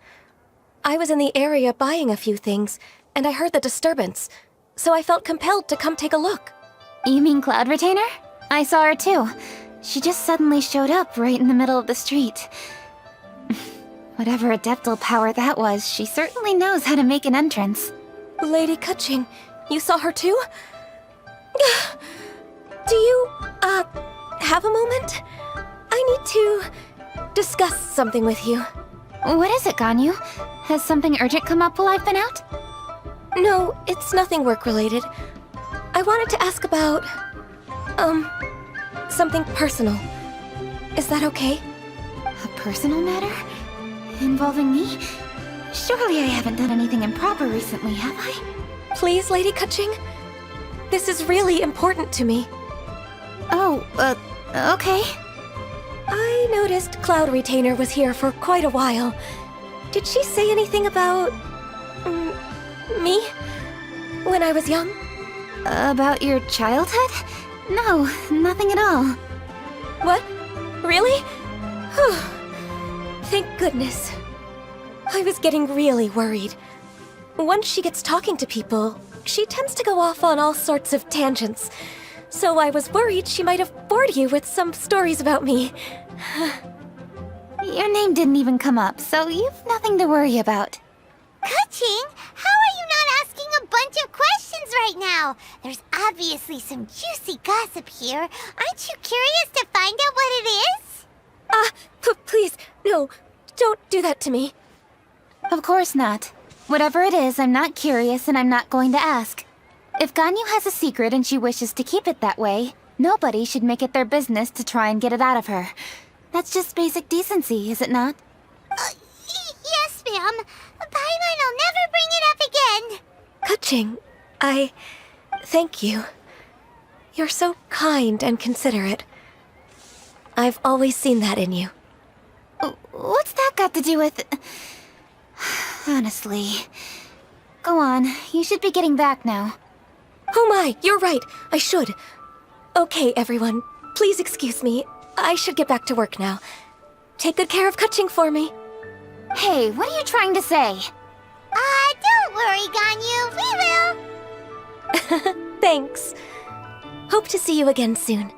I was in the area buying a few things, and I heard the disturbance, so I felt compelled to come take a look. You mean Cloud Retainer? I saw her too. She just suddenly showed up right in the middle of the street. Whatever adeptal power that was, she certainly knows how to make an entrance. Lady Kaching, you saw her too? Do you, have a moment? I need to discuss something with you. What is it, Ganyu? Has something urgent come up while I've been out? No, it's nothing work-related. I wanted to ask about, something personal. Is that okay? A personal matter? Involving me? Surely I haven't done anything improper recently, have I? Please, Lady Kaching? This is really important to me. Oh, okay. I noticed Cloud Retainer was here for quite a while. Did she say anything about... me? When I was young? About your childhood? No, nothing at all. What? Really? Whew. Thank goodness. I was getting really worried. Once she gets talking to people, she tends to go off on all sorts of tangents. So I was worried she might have bored you with some stories about me. Your name didn't even come up, so you've nothing to worry about. Kaching, how are you not asking a bunch of questions right now? There's obviously some juicy gossip here. Aren't you curious to find out what it is? Please, no. Don't do that to me. Of course not. Whatever it is, I'm not curious and I'm not going to ask. If Ganyu has a secret and she wishes to keep it that way, nobody should make it their business to try and get it out of her. That's just basic decency, is it not? Yes, ma'am. Paimon will never bring it up again. Kaching, thank you. You're so kind and considerate. I've always seen that in you. What's that got to do with... Honestly. Go on, you should be getting back now. Oh my, you're right. I should. Okay, everyone. Please excuse me. I should get back to work now. Take good care of Kaching for me. Hey, what are you trying to say? Don't worry, Ganyu. We will. Thanks. Hope to see you again soon.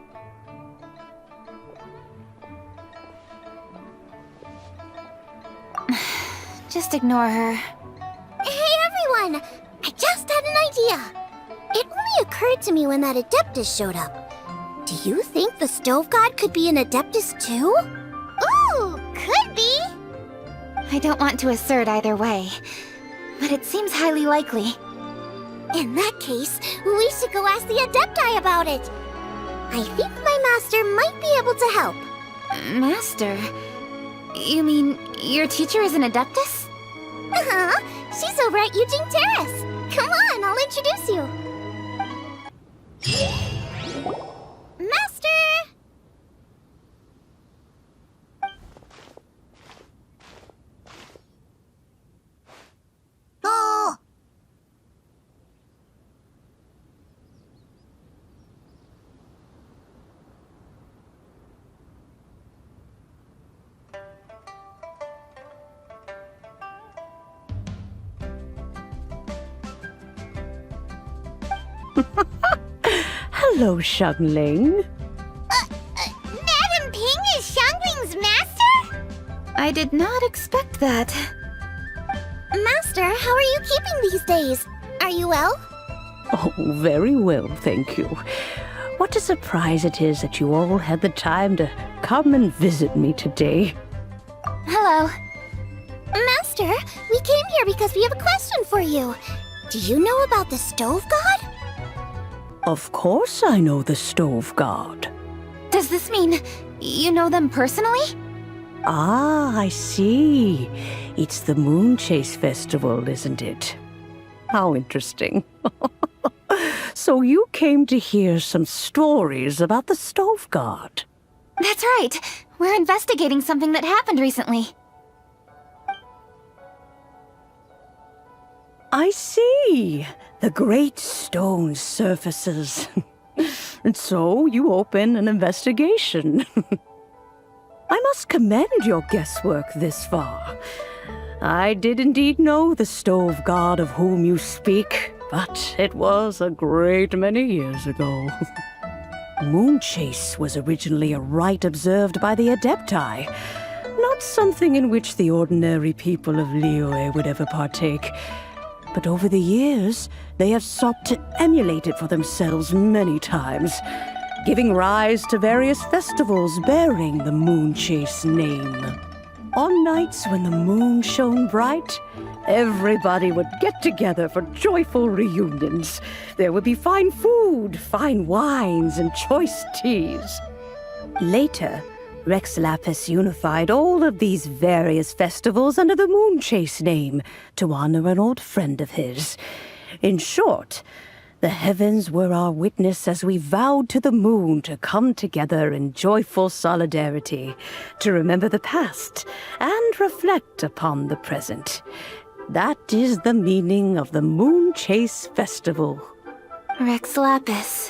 Just ignore her. Hey, everyone! I just had an idea. It only occurred to me when that Adeptus showed up. Do you think the Stove God could be an Adeptus too? Ooh, could be! I don't want to assert either way, but it seems highly likely. In that case, we should go ask the Adepti about it. I think my master might be able to help. Master? You mean your teacher is an Adeptus? Uh-huh. She's over at Eugene Terrace. Come on, I'll introduce you. Master! Oh! Hello, Xiangling. Madam Ping is Xiangling's master? I did not expect that. Master, how are you keeping these days? Are you well? Oh, very well, thank you. What a surprise it is that you all had the time to come and visit me today. Hello. Master, we came here because we have a question for you. Do you know about the Stove God? Of course I know the Stove God. Does this mean you know them personally? Ah, I see. It's the Moonchase festival, isn't it? How interesting. So you came to hear some stories about the Stove God. That's right. We're investigating something that happened recently. I see. The great stone surfaces. And so you open an investigation. I must commend your guesswork this far. I did indeed know the Stove God of whom you speak, but it was a great many years ago. Moonchase was originally a rite observed by the Adepti, not something in which the ordinary people of Liyue would ever partake. But over the years, they have sought to emulate it for themselves many times, giving rise to various festivals bearing the Moonchase name. On nights when the moon shone bright, everybody would get together for joyful reunions. There would be fine food, fine wines, and choice teas. Later, Rex Lapis unified all of these various festivals under the Moonchase name to honor an old friend of his. In short, the heavens were our witness as we vowed to the moon to come together in joyful solidarity, to remember the past and reflect upon the present. That is the meaning of the Moonchase Festival. Rex Lapis.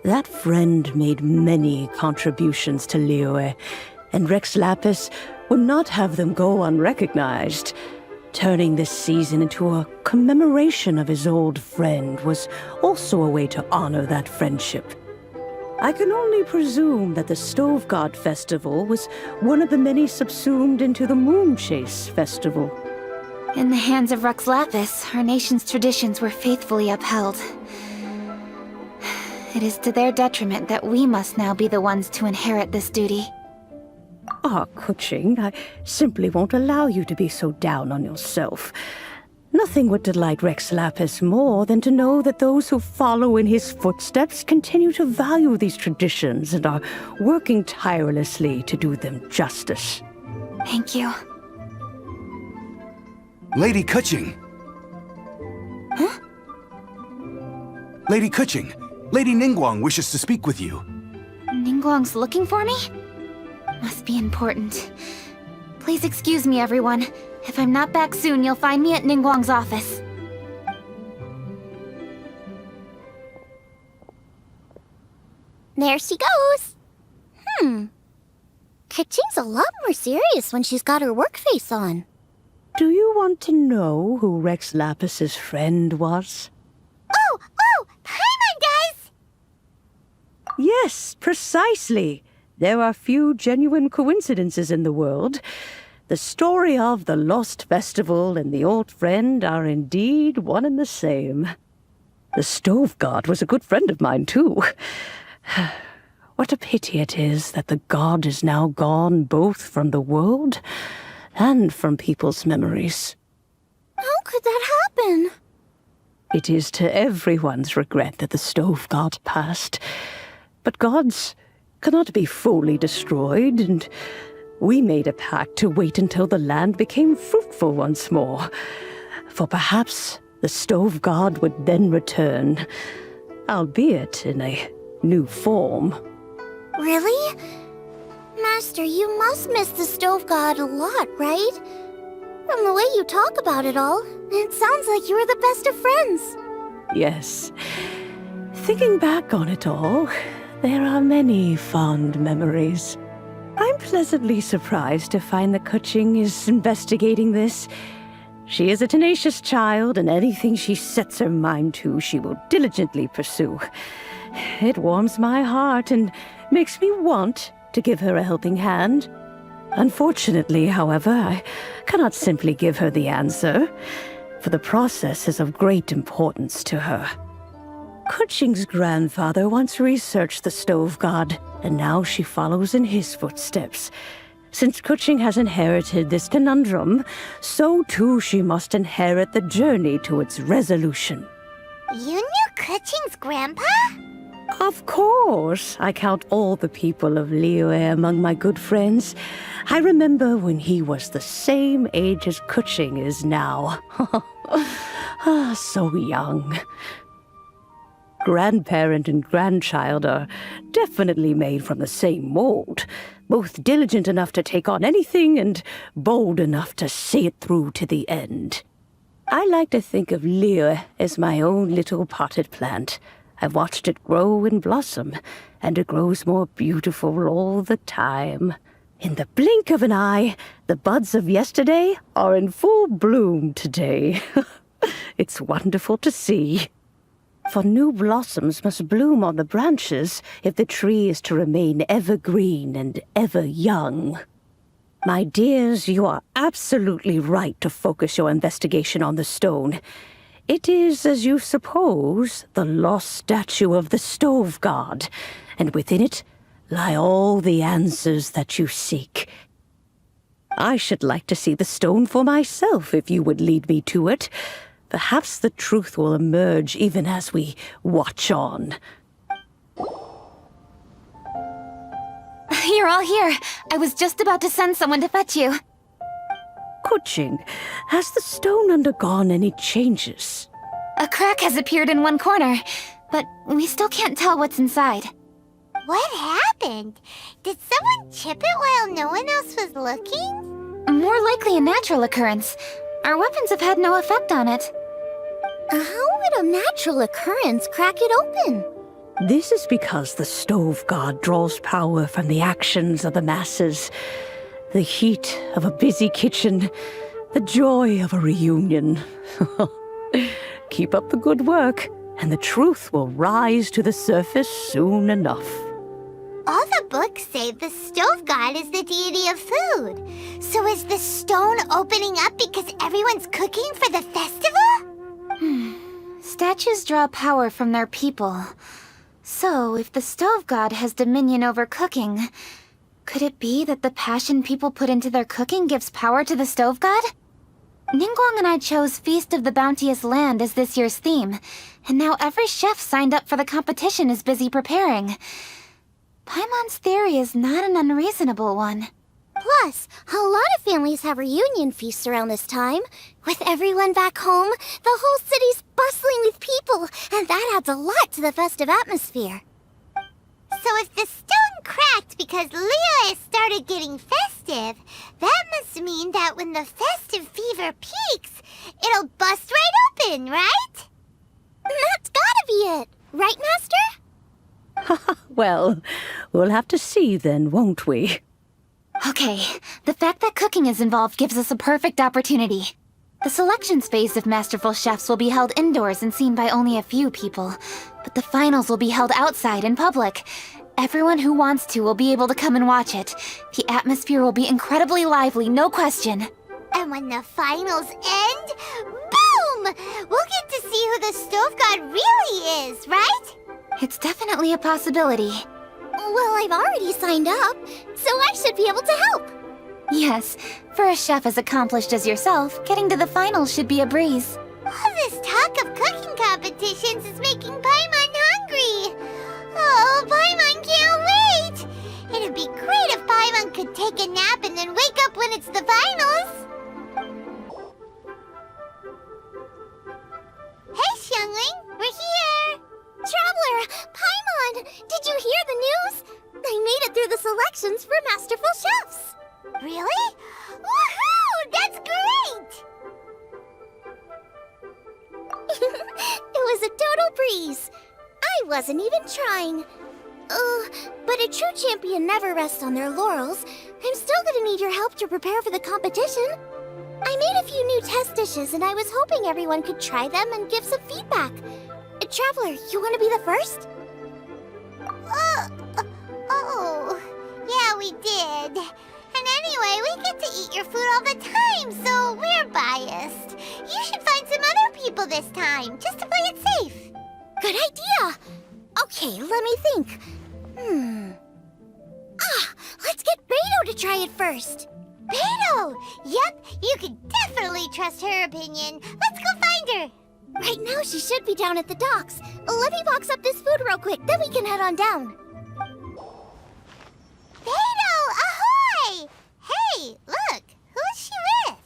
That friend made many contributions to Liyue, and Rex Lapis would not have them go unrecognized. Turning this season into a commemoration of his old friend was also a way to honor that friendship. I can only presume that the Stove God Festival was one of the many subsumed into the Moonchase Festival. In the hands of Rex Lapis, our nation's traditions were faithfully upheld. It is to their detriment that we must now be the ones to inherit this duty. Ah, Kuching, I simply won't allow you to be so down on yourself. Nothing would delight Rex Lapis more than to know that those who follow in his footsteps continue to value these traditions and are working tirelessly to do them justice. Thank you. Lady Kuching! Huh? Lady Kuching, Lady Ningguang wishes to speak with you. Ningguang's looking for me? Must be important. Please excuse me, everyone. If I'm not back soon, you'll find me at Ningguang's office. There she goes. Kuching's a lot more serious when she's got her work face on. Do you want to know who Rex Lapis's friend was? Oh! Paimon does! Yes, precisely. There are few genuine coincidences in the world. The story of the Lost Festival and the old friend are indeed one and the same. The Stove God was a good friend of mine, too. What a pity it is that the god is now gone both from the world and from people's memories. How could that happen? It is to everyone's regret that the Stove God passed. But gods cannot be fully destroyed, and we made a pact to wait until the land became fruitful once more. For perhaps the Stove God would then return, albeit in a new form. Really? Master, you must miss the Stove God a lot, right? From the way you talk about it all, it sounds like you were the best of friends. Yes. Thinking back on it all, there are many fond memories. I'm pleasantly surprised to find that Kuching is investigating this. She is a tenacious child, and anything she sets her mind to, she will diligently pursue. It warms my heart and makes me want to give her a helping hand. Unfortunately, however, I cannot simply give her the answer, for the process is of great importance to her. Kuching's grandfather once researched the Stove God, and now she follows in his footsteps. Since Kuching has inherited this conundrum, so too she must inherit the journey to its resolution. You knew Kuching's grandpa? Of course. I count all the people of Liyue among my good friends. I remember when he was the same age as Kuching is now. So young. Grandparent and grandchild are definitely made from the same mold, both diligent enough to take on anything and bold enough to see it through to the end. I like to think of Liyue as my own little potted plant. I've watched it grow and blossom, and it grows more beautiful all the time. In the blink of an eye, the buds of yesterday are in full bloom today. It's wonderful to see. For new blossoms must bloom on the branches if the tree is to remain evergreen and ever young. My dears, you are absolutely right to focus your investigation on the stone. It is, as you suppose, the lost statue of the Stove God, and within it lie all the answers that you seek. I should like to see the stone for myself if you would lead me to it. Perhaps the truth will emerge even as we watch on. You're all here. I was just about to send someone to fetch you. Kuching, has the stone undergone any changes? A crack has appeared in one corner, but we still can't tell what's inside. What happened? Did someone chip it while no one else was looking? More likely a natural occurrence. Our weapons have had no effect on it. How would a natural occurrence crack it open? This is because the Stove God draws power from the actions of the masses. The heat of a busy kitchen, the joy of a reunion. Keep up the good work, and the truth will rise to the surface soon enough. All the books say the Stove God is the deity of food. So is the stone opening up because everyone's cooking for the festival? Statues draw power from their people. So, if the stove god has dominion over cooking, could it be that the passion people put into their cooking gives power to the stove god? Ningguang and I chose Feast of the Bounteous Land as this year's theme, and now every chef signed up for the competition is busy preparing. Paimon's theory is not an unreasonable one. Plus, a lot of families have reunion feasts around this time. With everyone back home, the whole city's bustling with people, and that adds a lot to the festive atmosphere. So if the stone cracked because Leo has started getting festive, that must mean that when the festive fever peaks, it'll bust right open, right? That's gotta be it, right, Master? Well, we'll have to see then, won't we? Okay, the fact that cooking is involved gives us a perfect opportunity. The selections phase of Masterful Chefs will be held indoors and seen by only a few people, but the finals will be held outside in public. Everyone who wants to will be able to come and watch it. The atmosphere will be incredibly lively, no question. And when the finals end, boom! We'll get to see who the stove god really is, right? It's definitely a possibility. Well, I've already signed up, so I should be able to help. Yes, for a chef as accomplished as yourself, getting to the finals should be a breeze. All this talk of cooking competitions is making Paimon hungry. Oh, Paimon can't wait! It'd be great if Paimon could take a nap and then wake up when it's the finals. Hey, Xiangling, we're here! Traveler, Paimon, did you hear the news? I made it through the selections for Masterful Chefs. Really? Woohoo! That's great! It was a total breeze. I wasn't even trying. But a true champion never rests on their laurels. I'm still gonna need your help to prepare for the competition. I made a few new test dishes and I was hoping everyone could try them and give some feedback. Traveler, you want to be the first? Oh, yeah, we did. And anyway, we get to eat your food all the time, so we're biased. You should find some other people this time, just to play it safe. Good idea. Okay, let me think. Let's get Beto to try it first. Beto! Yep, you can definitely trust her opinion. Let's go find her. Right now, she should be down at the docks. Let me box up this food real quick, then we can head on down. Beto, ahoy! Hey, look, who's she with?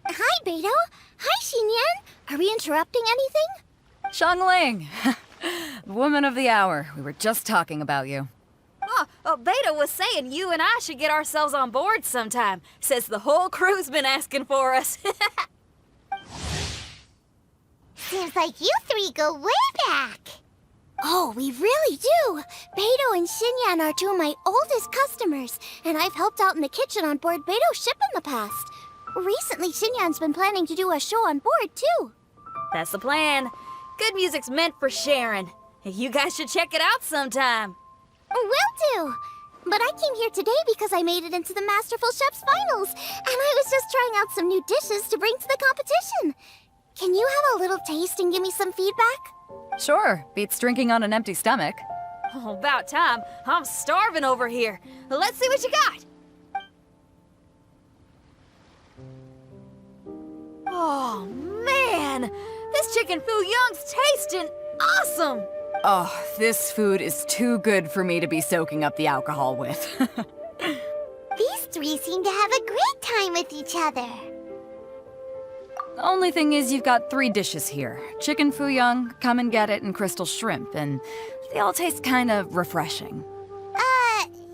Hi, Beto. Hi, Xinyan. Are we interrupting anything? Xiangling! Woman of the hour. We were just talking about you. Beta was saying you and I should get ourselves on board sometime. Says the whole crew's been asking for us. Seems like you three go way back. Oh, we really do. Beto and Xinyan are two of my oldest customers, and I've helped out in the kitchen on board Beto's ship in the past. Recently, Xinyan's been planning to do a show on board, too. That's the plan. Good music's meant for sharing. You guys should check it out sometime. Will do. But I came here today because I made it into the Masterful Chef's finals, and I was just trying out some new dishes to bring to the competition. Can you have a little taste and give me some feedback? Sure, beats drinking on an empty stomach. Oh, about time. I'm starving over here. Let's see what you got. Oh, man. This chicken foo young's tasting awesome. Oh, this food is too good for me to be soaking up the alcohol with. These three seem to have a great time with each other. The only thing is you've got 3 dishes here. Chicken foo young, come and get it, and crystal shrimp, and they all taste kind of refreshing.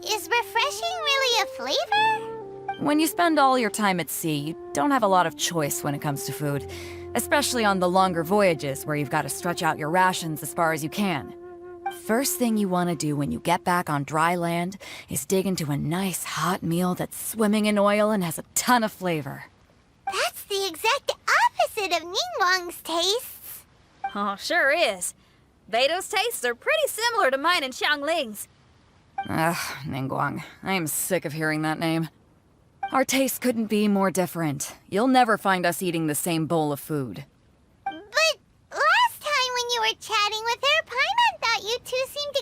Is refreshing really a flavor? When you spend all your time at sea, you don't have a lot of choice when it comes to food, especially on the longer voyages where you've got to stretch out your rations as far as you can. First thing you want to do when you get back on dry land is dig into a nice hot meal that's swimming in oil and has a ton of flavor. That's the exact opposite of Ningguang's tastes. Oh, sure is. Beto's tastes are pretty similar to mine and Xiangling's. Ugh, Ningguang. I am sick of hearing that name. Our tastes couldn't be more different. You'll never find us eating the same bowl of food. But last time when you were chatting with her, Paimon thought you two seemed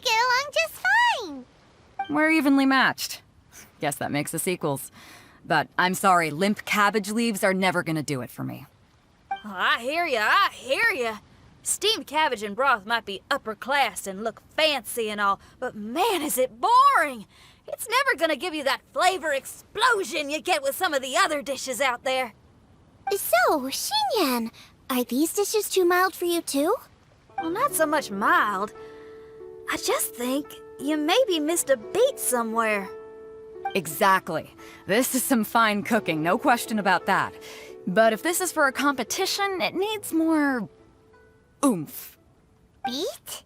We're evenly matched. Guess that makes us equals. But I'm sorry, limp cabbage leaves are never gonna do it for me. Oh, I hear ya. Steamed cabbage and broth might be upper class and look fancy and all, but man, is it boring! It's never gonna give you that flavor explosion you get with some of the other dishes out there. So, Xinyan, are these dishes too mild for you too? Well, not so much mild. I just think you maybe missed a beat somewhere. Exactly. This is some fine cooking, no question about that. But if this is for a competition, it needs more oomph. Beat?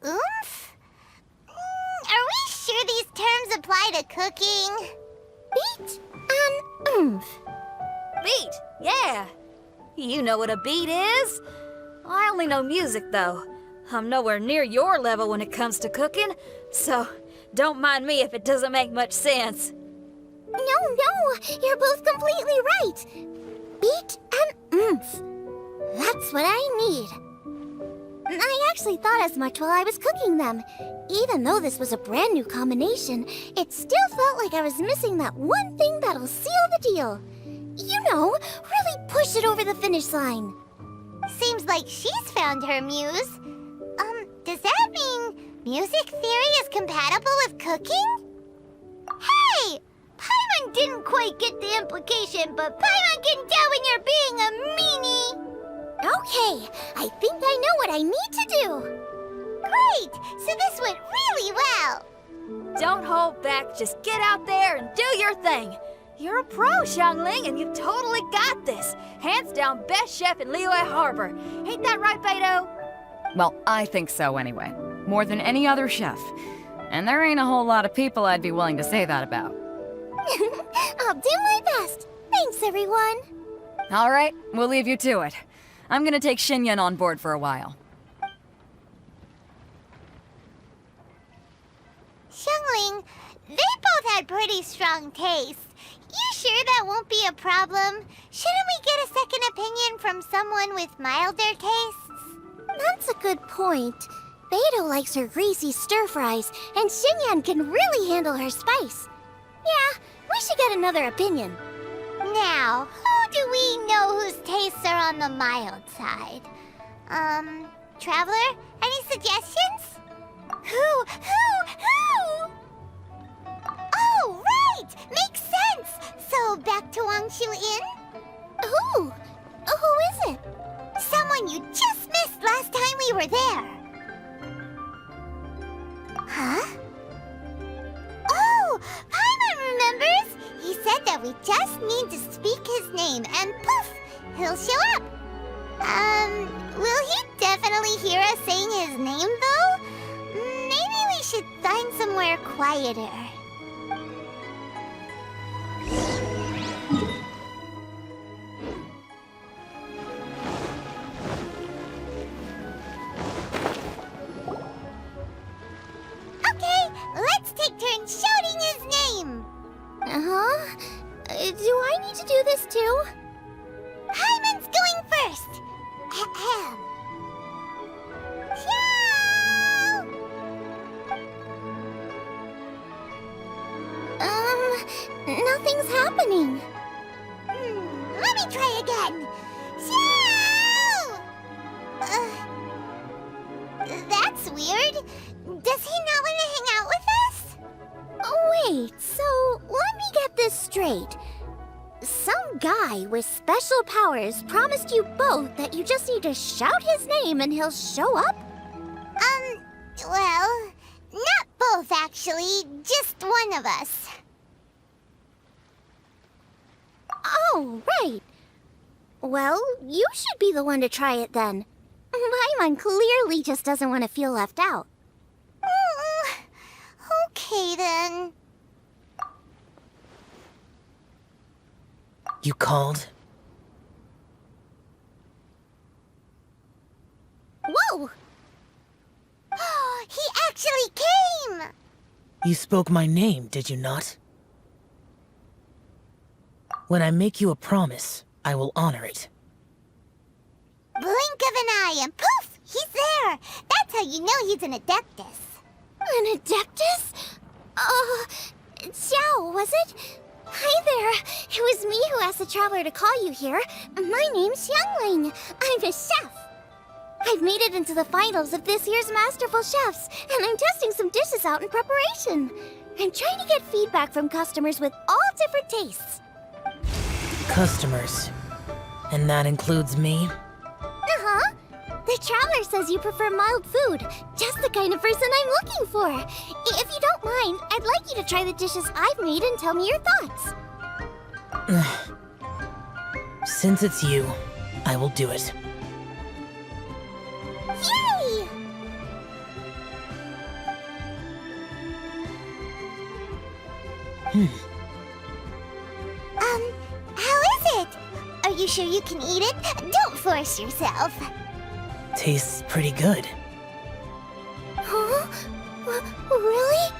Oomph? Are we sure these terms apply to cooking? Beat and oomph. Beat, yeah. You know what a beat is? I only know music, though. I'm nowhere near your level when it comes to cooking, so don't mind me if it doesn't make much sense. No, you're both completely right. Beat and oomph. That's what I need. I actually thought as much while I was cooking them. Even though this was a brand new combination, it still felt like I was missing that one thing that'll seal the deal. You know, really push it over the finish line. Seems like she's found her muse. Does that mean music theory is compatible with cooking? Hey! Paimon didn't quite get the implication, but Paimon can tell when you're being a meanie. Okay, I think I know what I need to do. Great! So this went really well. Don't hold back, just get out there and do your thing. You're a pro, Xiangling, and you've totally got this. Hands down best chef in Liyue Harbor. Ain't that right, Beidou? Well, I think so anyway. More than any other chef. And there ain't a whole lot of people I'd be willing to say that about. I'll do my best. Thanks, everyone. All right, we'll leave you to it. I'm gonna take Xinyan on board for a while. Xiangling, they both had pretty strong tastes. You sure that won't be a problem? Shouldn't we get a second opinion from someone with milder tastes? That's a good point. Beidou likes her greasy stir-fries, and Xinyan can really handle her spice. Yeah, we should get another opinion. Now, who do we know whose tastes are on the mild side? Traveler, any suggestions? Who? Oh, right! Makes sense! So, back to Wangshu Inn? Who is it? Someone you just missed last time we were there. Huh? Oh, Paimon remembers! He said that we just need to speak his name and poof, he'll show up. Will he definitely hear us saying his name though? Maybe we should find somewhere quieter. Okay, let's take turns shouting his name. Do I need to do this too? Hyman's going first. Ahem. Nothing's happening. Let me try again. That's weird. Does he not want to hang out with us? Wait, so let me get this straight. Some guy with special powers promised you both that you just need to shout his name and he'll show up? Well, not both actually, just one of us. Oh, right. Well, you should be the one to try it then. Paimon clearly just doesn't want to feel left out. Okay then. You called? Whoa! He actually came! You spoke my name, did you not? When I make you a promise, I will honor it. Blink of an eye and poof! He's there! That's how you know he's an Adeptus. An Adeptus? Xiao, was it? Hi there. It was me who asked the traveler to call you here. My name's Xiangling. I'm a chef. I've made it into the finals of this year's Masterful Chefs, and I'm testing some dishes out in preparation. I'm trying to get feedback from customers with all different tastes. Customers. And that includes me? Uh-huh. The traveler says you prefer mild food, just the kind of person I'm looking for. If you don't mind, I'd like you to try the dishes I've made and tell me your thoughts. Since it's you, I will do it. Yay! How is it? Are you sure you can eat it? Don't force yourself. Tastes pretty good. Huh? Really?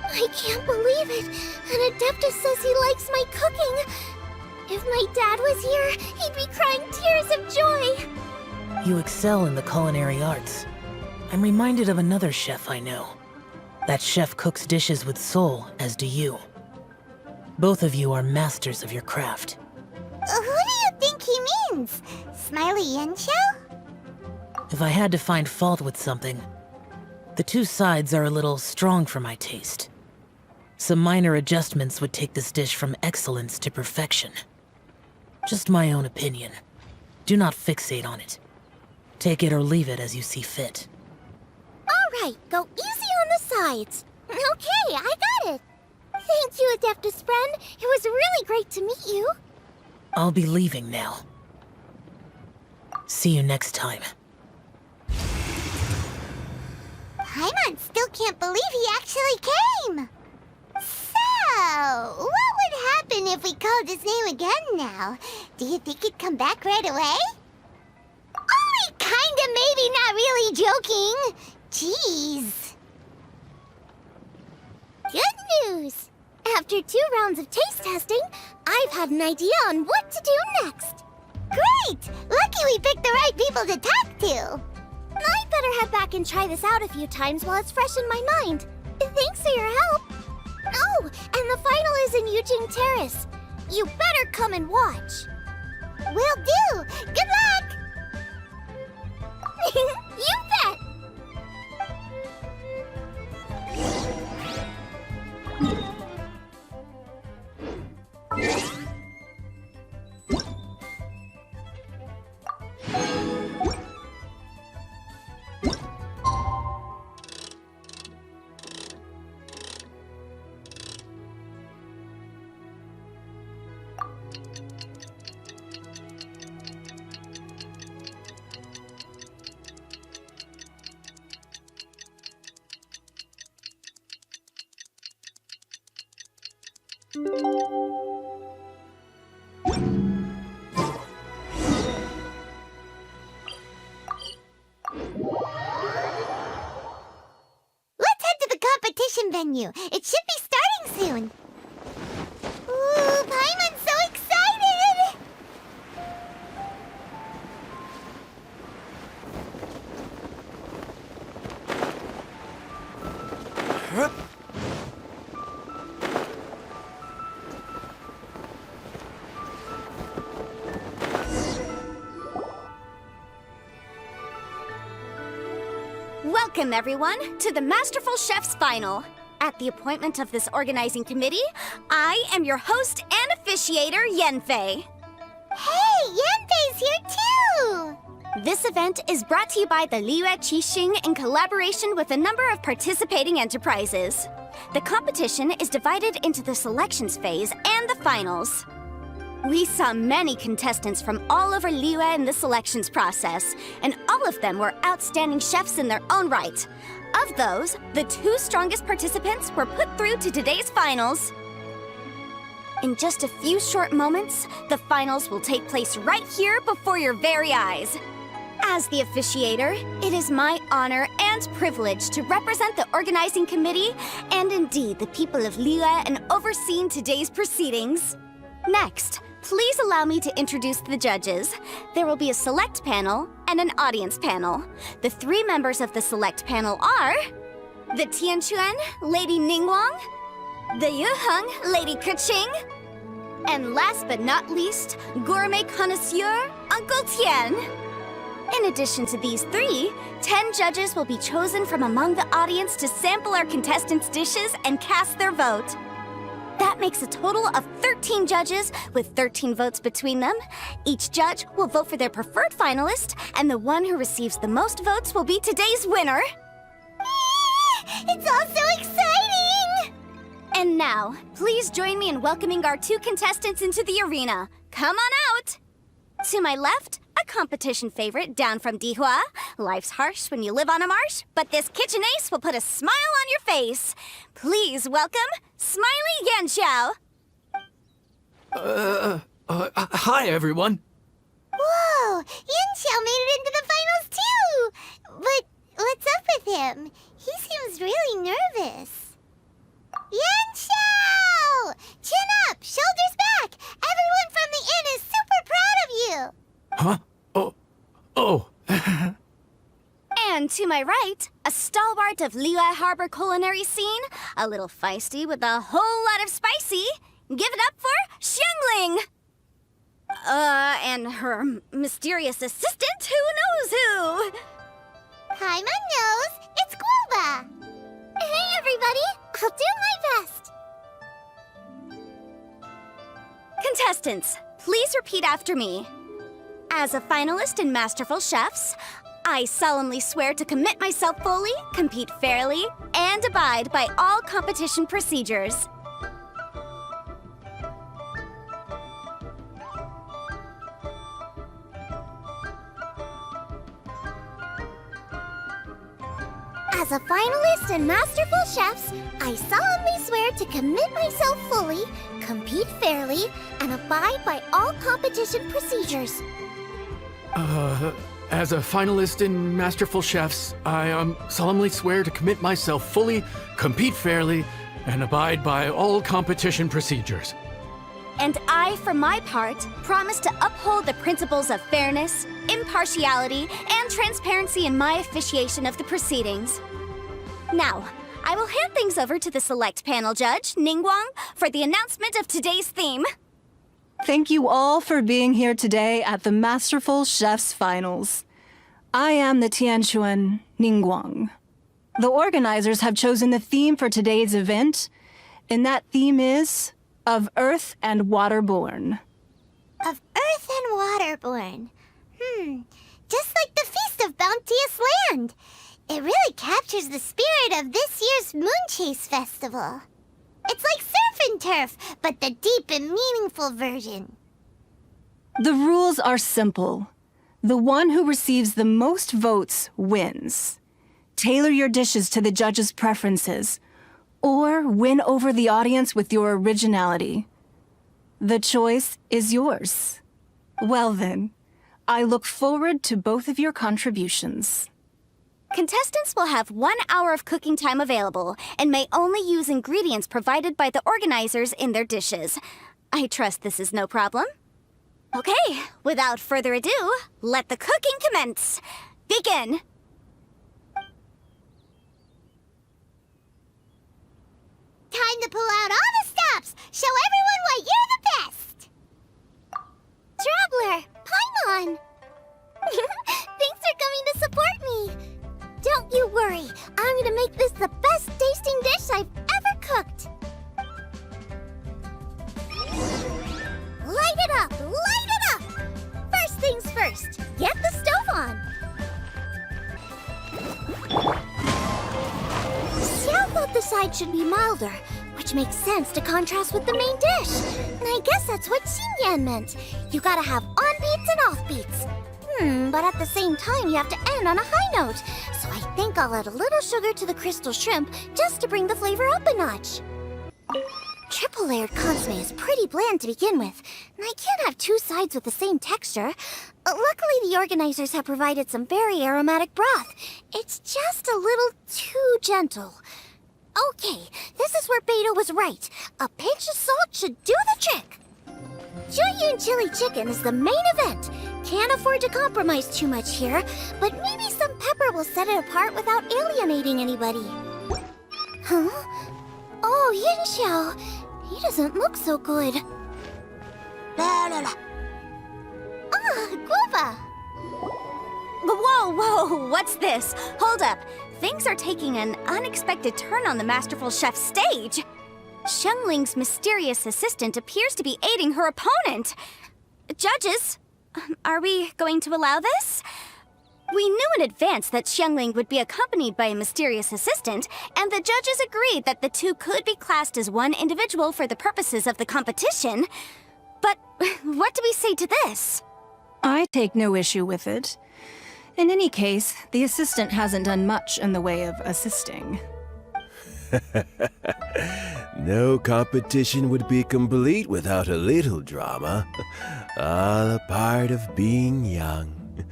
I can't believe it. An Adeptus says he likes my cooking. If my dad was here, he'd be crying tears of joy. You excel in the culinary arts. I'm reminded of another chef I know. That chef cooks dishes with soul, as do you. Both of you are masters of your craft. Who do you think he means? Smiley Yanxiao? If I had to find fault with something, the two sides are a little strong for my taste. Some minor adjustments would take this dish from excellence to perfection. Just my own opinion. Do not fixate on it. Take it or leave it as you see fit. All right, go easy on the sides. Okay, I got it. Thank you, Adeptus friend. It was really great to meet you. I'll be leaving now. See you next time. Paimon still can't believe he actually came. So, what would happen if we called his name again now? Do you think he'd come back right away? Only kinda, maybe, not really joking. Jeez. Good news! After 2 rounds of taste testing, I've had an idea on what to do next. Great! Lucky we picked the right people to talk to. I'd better head back and try this out a few times while it's fresh in my mind. Thanks for your help. Oh, and the final is in Yujing Terrace. You better come and watch. Will do. Good luck! You bet! Venue. It should be starting soon. Ooh, Paimon's so excited! Welcome, everyone, to the Masterful Chef's Final. At the appointment of this organizing committee, I am your host and officiator, Yanfei. Hey, Yanfei's here too! This event is brought to you by the Liyue Qixing in collaboration with a number of participating enterprises. The competition is divided into the selections phase and the finals. We saw many contestants from all over Liyue in the selections process, and all of them were outstanding chefs in their own right. Of those, the 2 strongest participants were put through to today's finals. In just a few short moments, the finals will take place right here before your very eyes. As the officiator, it is my honor and privilege to represent the organizing committee and indeed the people of Liyue in overseeing today's proceedings. Next, please allow me to introduce the judges. There will be a select panel and an audience panel. The 3 members of the select panel are the Tianquan, Lady Ningguang, the Yuheng, Lady Keqing, and last but not least, gourmet connoisseur, Uncle Tian. In addition to these three, 10 judges will be chosen from among the audience to sample our contestants' dishes and cast their vote. That makes a total of 13 judges, with 13 votes between them. Each judge will vote for their preferred finalist, and the one who receives the most votes will be today's winner. It's all so exciting! And now, please join me in welcoming our 2 contestants into the arena. Come on out! To my left, a competition favorite down from Dihua. Life's harsh when you live on a marsh, but this kitchen ace will put a smile on your face. Please welcome Smiley Yanxiao. Hi, everyone. Whoa! Yanxiao made it into the finals too! But what's up with him? He seems really nervous. Yanxiao! Chin up! Shoulders back! Everyone from the inn is super proud of you! Huh? Oh. And to my right, a stalwart of Liyue Harbor culinary scene, a little feisty with a whole lot of spicy. Give it up for Xiangling! And her mysterious assistant, who knows who? Hi, my nose! It's Guoba! Hey, everybody! I'll do my best! Contestants, please repeat after me. As a finalist in Masterful Chefs, I solemnly swear to commit myself fully, compete fairly, and abide by all competition procedures. As a finalist in Masterful Chefs, I solemnly swear to commit myself fully, compete fairly, and abide by all competition procedures. As a finalist in Masterful Chefs, I solemnly swear to commit myself fully, compete fairly, and abide by all competition procedures. And I, for my part, promise to uphold the principles of fairness, impartiality, and transparency in my officiation of the proceedings. Now, I will hand things over to the select panel judge, Ningguang, for the announcement of today's theme. Thank you all for being here today at the Masterful Chefs Finals. I am the Tianquan Ningguang. The organizers have chosen the theme for today's event, and that theme is of Earth and Waterborn. Of Earth and Waterborn. Just like the Feast of Bounteous Land. It really captures the spirit of this year's Moonchase festival. It's like surf and turf, but the deep and meaningful version. The rules are simple. The one who receives the most votes wins. Tailor your dishes to the judges' preferences, or win over the audience with your originality. The choice is yours. Well then, I look forward to both of your contributions. Contestants will have 1 hour of cooking time available and may only use ingredients provided by the organizers in their dishes. I trust this is no problem. Okay, without further ado, let the cooking commence. Begin! Time to pull out all the stops! Show everyone why you're the best! Traveler, Paimon! Thanks for coming to support me! Don't you worry, I'm gonna make this the best tasting dish I've ever cooked! Light it up! Light it up! First things first, get the stove on! Xiao thought the side should be milder, which makes sense to contrast with the main dish. And I guess that's what Xingyan meant. You gotta have on beats and off beats. But at the same time, you have to end on a high note. So I think I'll add a little sugar to the crystal shrimp just to bring the flavor up a notch. Triple layered consomme is pretty bland to begin with, and I can't have 2 sides with the same texture. Luckily, the organizers have provided some very aromatic broth. It's just a little too gentle. Okay, this is where Beto was right. A pinch of salt should do the trick. Jueyun chili chicken is the main event. Can't afford to compromise too much here, but maybe some pepper will set it apart without alienating anybody. Huh? Oh, Yanxiao. He doesn't look so good. Ah, Guava! Whoa, what's this? Hold up. Things are taking an unexpected turn on the Masterful Chef's stage. Xiangling's mysterious assistant appears to be aiding her opponent. Judges, are we going to allow this? We knew in advance that Xiangling would be accompanied by a mysterious assistant, and the judges agreed that the two could be classed as one individual for the purposes of the competition. But what do we say to this? I take no issue with it. In any case, the assistant hasn't done much in the way of assisting. No competition would be complete without a little drama. All a part of being young.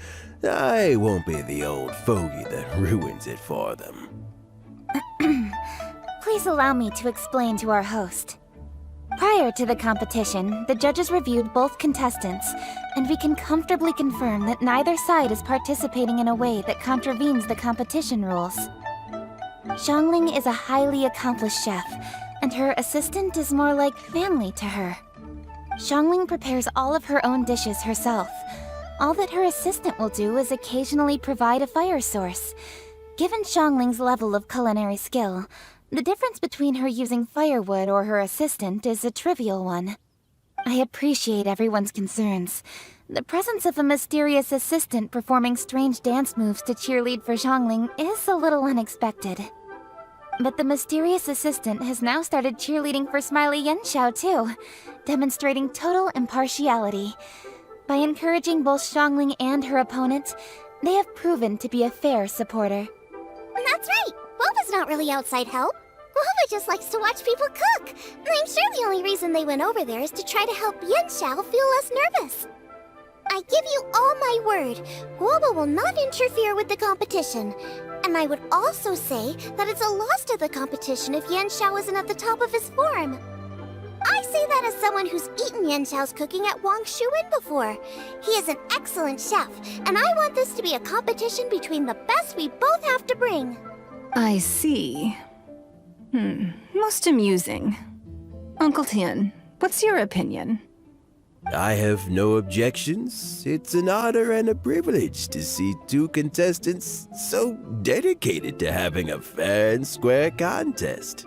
I won't be the old fogey that ruins it for them. Please allow me to explain to our host. Prior to the competition, the judges reviewed both contestants, and we can comfortably confirm that neither side is participating in a way that contravenes the competition rules. Xiangling is a highly accomplished chef, and her assistant is more like family to her. Xiangling prepares all of her own dishes herself. All that her assistant will do is occasionally provide a fire source. Given Xiangling's level of culinary skill, the difference between her using firewood or her assistant is a trivial one. I appreciate everyone's concerns. The presence of a mysterious assistant performing strange dance moves to cheerlead for Xiangling is a little unexpected. But the mysterious assistant has now started cheerleading for Smiley Yanxiao too, demonstrating total impartiality. By encouraging both Xiangling and her opponent, they have proven to be a fair supporter. That's right! Guava's not really outside help. Guava just likes to watch people cook. I'm sure the only reason they went over there is to try to help Yanxiao feel less nervous. I give you all my word, Guava will not interfere with the competition. And I would also say that it's a loss to the competition if Yanxiao isn't at the top of his form. I say that as someone who's eaten Yanxiao's cooking at Wang Shuin before. He is an excellent chef, and I want this to be a competition between the best we both have to bring. I see. Most amusing. Uncle Tian, what's your opinion? I have no objections. It's an honor and a privilege to see two contestants so dedicated to having a fair and square contest.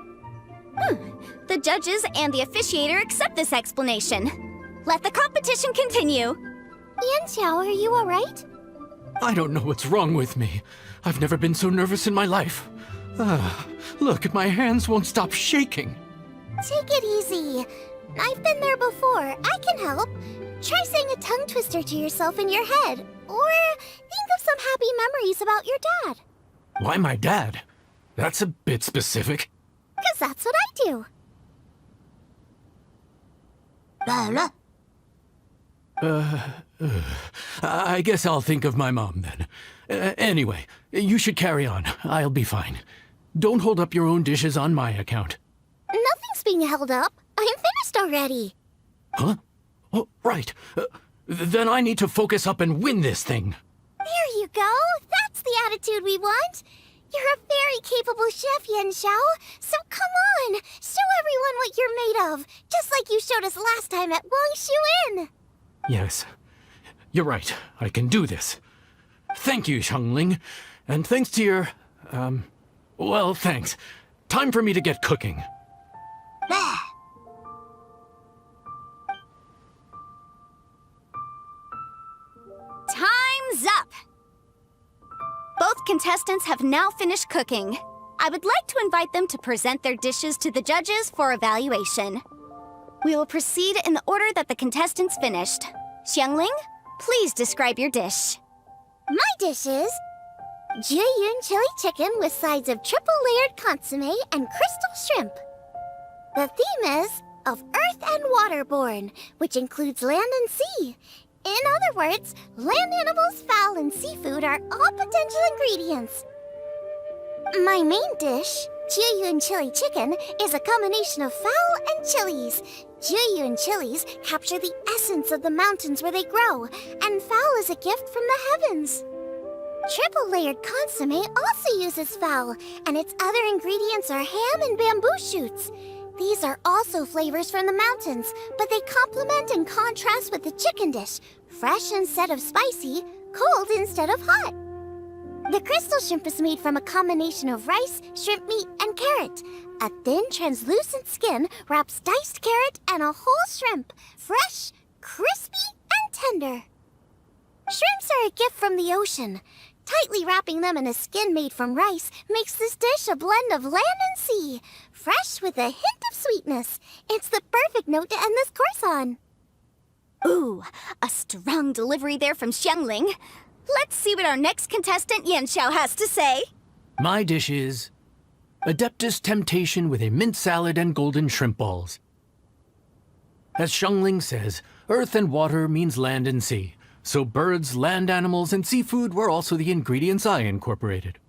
The judges and the officiator accept this explanation. Let the competition continue. Yanxiao, are you alright? I don't know what's wrong with me. I've never been so nervous in my life. Look, my hands won't stop shaking. Take it easy. I've been there before. I can help. Try saying a tongue twister to yourself in your head. Or think of some happy memories about your dad. Why my dad? That's a bit specific. 'Cause that's what I do. I guess I'll think of my mom then. Anyway, you should carry on. I'll be fine. Don't hold up your own dishes on my account. Nothing's being held up. I'm finished already. Huh? Oh, right. Then I need to focus up and win this thing. There you go. That's the attitude we want. You're a very capable chef, Yanxiao. So come on, show everyone what you're made of, just like you showed us last time at Wang Shuin. Yes, you're right. I can do this. Thank you, Xiangling. And thanks to your, well, thanks. Time for me to get cooking. Time's up! Both contestants have now finished cooking. I would like to invite them to present their dishes to the judges for evaluation. We will proceed in the order that the contestants finished. Xiangling, please describe your dish. My dish is Jiyun chili chicken with sides of triple-layered consommé and crystal shrimp. The theme is of earth and waterborne, which includes land and sea. In other words, land animals, fowl, and seafood are all potential ingredients. My main dish, Jiyun chili chicken, is a combination of fowl and chilies. Jiyun chilies capture the essence of the mountains where they grow, and fowl is a gift from the heavens. Triple-layered consomme also uses fowl, and its other ingredients are ham and bamboo shoots. These are also flavors from the mountains, but they complement and contrast with the chicken dish, fresh instead of spicy, cold instead of hot. The crystal shrimp is made from a combination of rice, shrimp meat, and carrot. A thin, translucent skin wraps diced carrot and a whole shrimp, fresh, crispy, and tender. Shrimps are a gift from the ocean. Tightly wrapping them in a skin made from rice makes this dish a blend of land and sea, fresh with a hint of sweetness. It's the perfect note to end this course on. Ooh, a strong delivery there from Xiangling. Let's see what our next contestant Yanxiao has to say. My dish is Adeptus Temptation with a mint salad and golden shrimp balls. As Xiangling says, earth and water means land and sea. So birds, land animals, and seafood were also the ingredients I incorporated.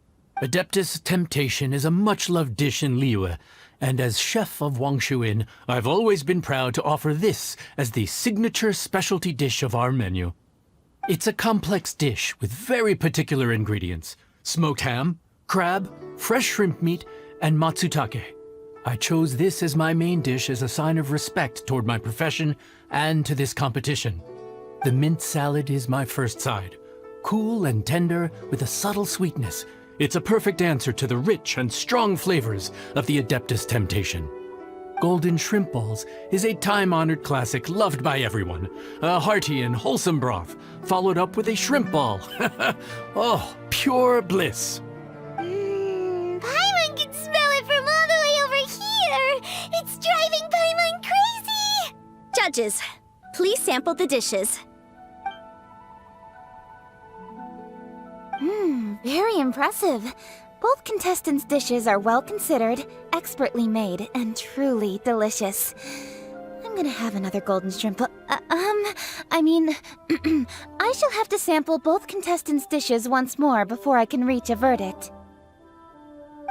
Adeptus Temptation is a much-loved dish in Liyue, and as chef of Wangshu Inn, I've always been proud to offer this as the signature specialty dish of our menu. It's a complex dish with very particular ingredients: smoked ham, crab, fresh shrimp meat, and matsutake. I chose this as my main dish as a sign of respect toward my profession and to this competition. The mint salad is my first side. Cool and tender with a subtle sweetness, it's a perfect answer to the rich and strong flavors of the Adeptus Temptation. Golden shrimp balls is a time-honored classic loved by everyone. A hearty and wholesome broth, followed up with a shrimp ball. Oh, pure bliss. Paimon can smell it from all the way over here! It's driving Paimon crazy! Judges, please sample the dishes. Very impressive. Both contestants' dishes are well considered, expertly made, and truly delicious. I'm gonna have another golden shrimp. I shall have to sample both contestants' dishes once more before I can reach a verdict.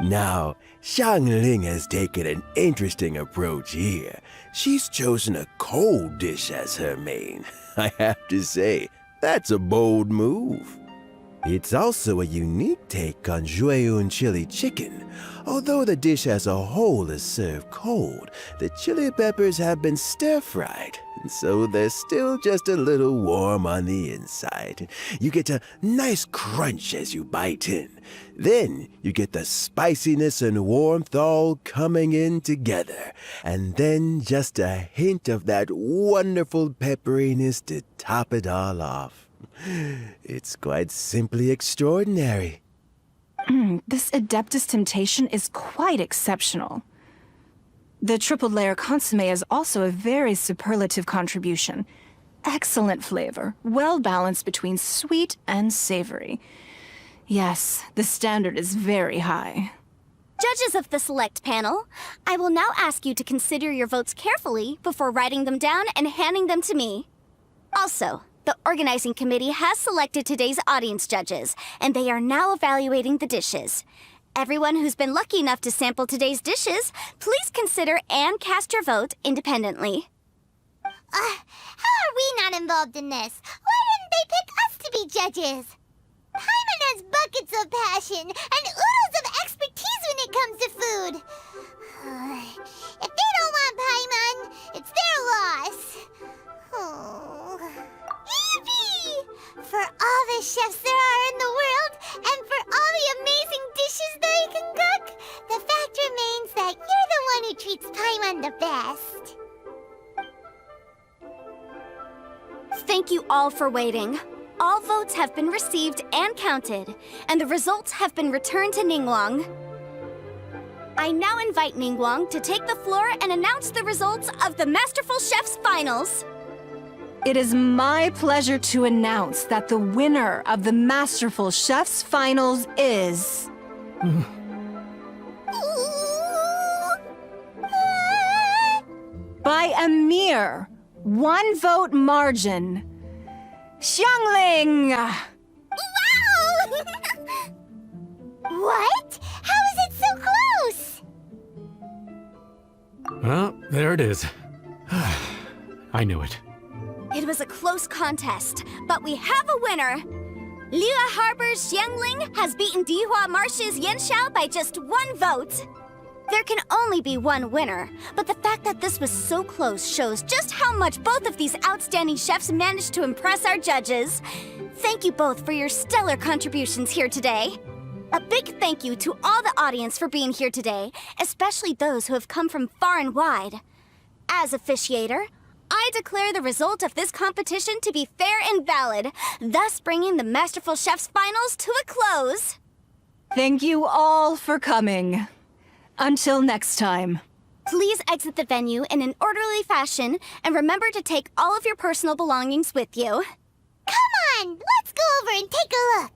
Now, Xiangling has taken an interesting approach here. She's chosen a cold dish as her main. I have to say, that's a bold move. It's also a unique take on Jueyun chili chicken. Although the dish as a whole is served cold, the chili peppers have been stir-fried, and so they're still just a little warm on the inside. You get a nice crunch as you bite in. Then you get the spiciness and warmth all coming in together, and then just a hint of that wonderful pepperiness to top it all off. It's quite simply extraordinary. This Adeptus Temptation is quite exceptional. The triple-layer consomme is also a very superlative contribution. Excellent flavor, well balanced between sweet and savory. Yes, the standard is very high. Judges of the select panel, I will now ask you to consider your votes carefully before writing them down and handing them to me. Also, the organizing committee has selected today's audience judges, and they are now evaluating the dishes. Everyone who's been lucky enough to sample today's dishes, please consider and cast your vote independently. How are we not involved in this? Why didn't they pick us to be judges? Paimon has buckets of passion and oodles of expertise when it comes to food. If they don't want Paimon, it's their loss. Oh. Yippee! For all the chefs there are in the world, and for all the amazing dishes they can cook, the fact remains that you're the one who treats Paimon the best. Thank you all for waiting. All votes have been received and counted, and the results have been returned to Ningguang. I now invite Ningguang to take the floor and announce the results of the Masterful Chef's Finals. It is my pleasure to announce that the winner of the Masterful Chef's Finals is... by a mere 1 vote margin, Xiangling! Wow! What? How is it so close? Well, there it is. I knew it. It was a close contest, but we have a winner. Liyue Harbor's Xiangling has beaten Dihua Marsh's Yanxiao by just 1 vote. There can only be one winner, but the fact that this was so close shows just how much both of these outstanding chefs managed to impress our judges. Thank you both for your stellar contributions here today. A big thank you to all the audience for being here today, especially those who have come from far and wide. As officiator, I declare the result of this competition to be fair and valid, thus bringing the Masterful Chefs Finals to a close. Thank you all for coming. Until next time. Please exit the venue in an orderly fashion, and remember to take all of your personal belongings with you. Come on, let's go over and take a look.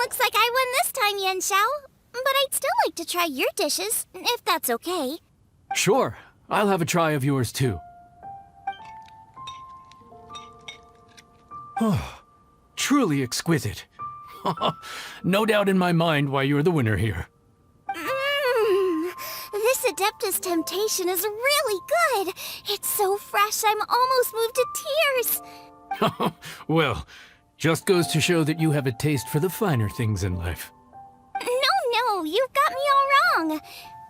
Looks like I won this time, Yanxiao. But I'd still like to try your dishes, if that's okay. Sure, I'll have a try of yours too. Oh, truly exquisite. No doubt in my mind why you're the winner here. This Adeptus temptation is really good. It's so fresh, I'm almost moved to tears. Well, just goes to show that you have a taste for the finer things in life. No, you've got me all wrong.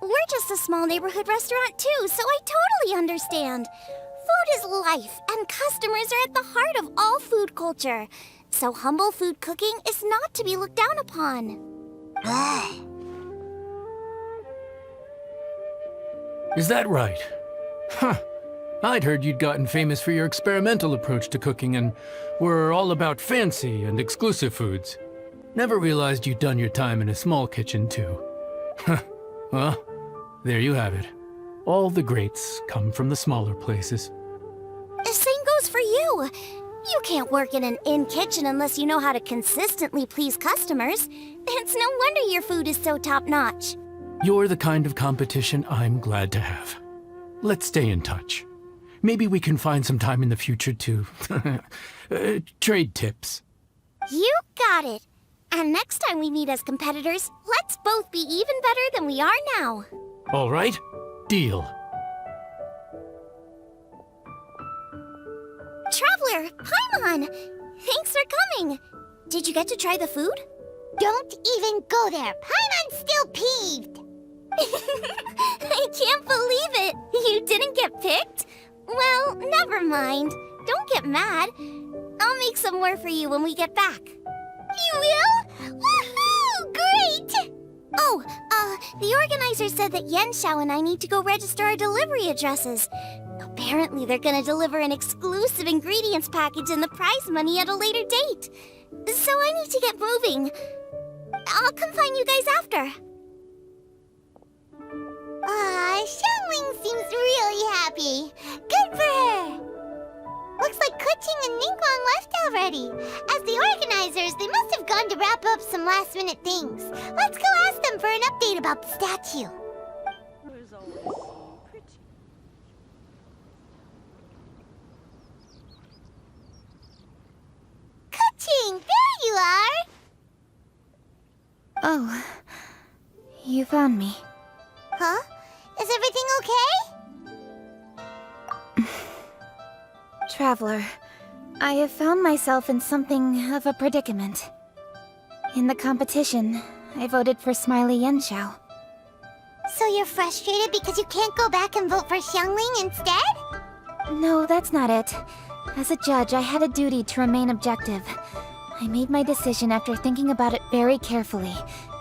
We're just a small neighborhood restaurant too, so I totally understand. Food is life, and customers are at the heart of all food culture. So humble food cooking is not to be looked down upon. Is that right? Huh. I'd heard you'd gotten famous for your experimental approach to cooking and were all about fancy and exclusive foods. Never realized you'd done your time in a small kitchen, too. Well, there you have it. All the greats come from the smaller places. The same goes for you. You can't work in an inn kitchen unless you know how to consistently please customers. It's no wonder your food is so top-notch. You're the kind of competition I'm glad to have. Let's stay in touch. Maybe we can find some time in the future to trade tips. You got it. And next time we meet as competitors, let's both be even better than we are now. All right, deal. Traveler, Paimon! Thanks for coming. Did you get to try the food? Don't even go there. Paimon's still peeved. I can't believe it. You didn't get picked? Well, never mind. Don't get mad. I'll make some more for you when we get back. You will? Woohoo! Great! Oh, the organizer said that Yanxiao and I need to go register our delivery addresses. Apparently they're gonna deliver an exclusive ingredients package and the prize money at a later date. So I need to get moving. I'll come find you guys after. Xiangling seems really happy. Good for her. Looks like Kuching and Ningguang left already. As the organizers, they must have gone to wrap up some last-minute things. Let's go ask them for an update about the statue. Kuching, there you are! Oh, you found me. Huh? Is everything okay? Traveler, I have found myself in something of a predicament. In the competition, I voted for Smiley Yanxiao. So you're frustrated because you can't go back and vote for Xiangling instead? No, that's not it. As a judge, I had a duty to remain objective. I made my decision after thinking about it very carefully,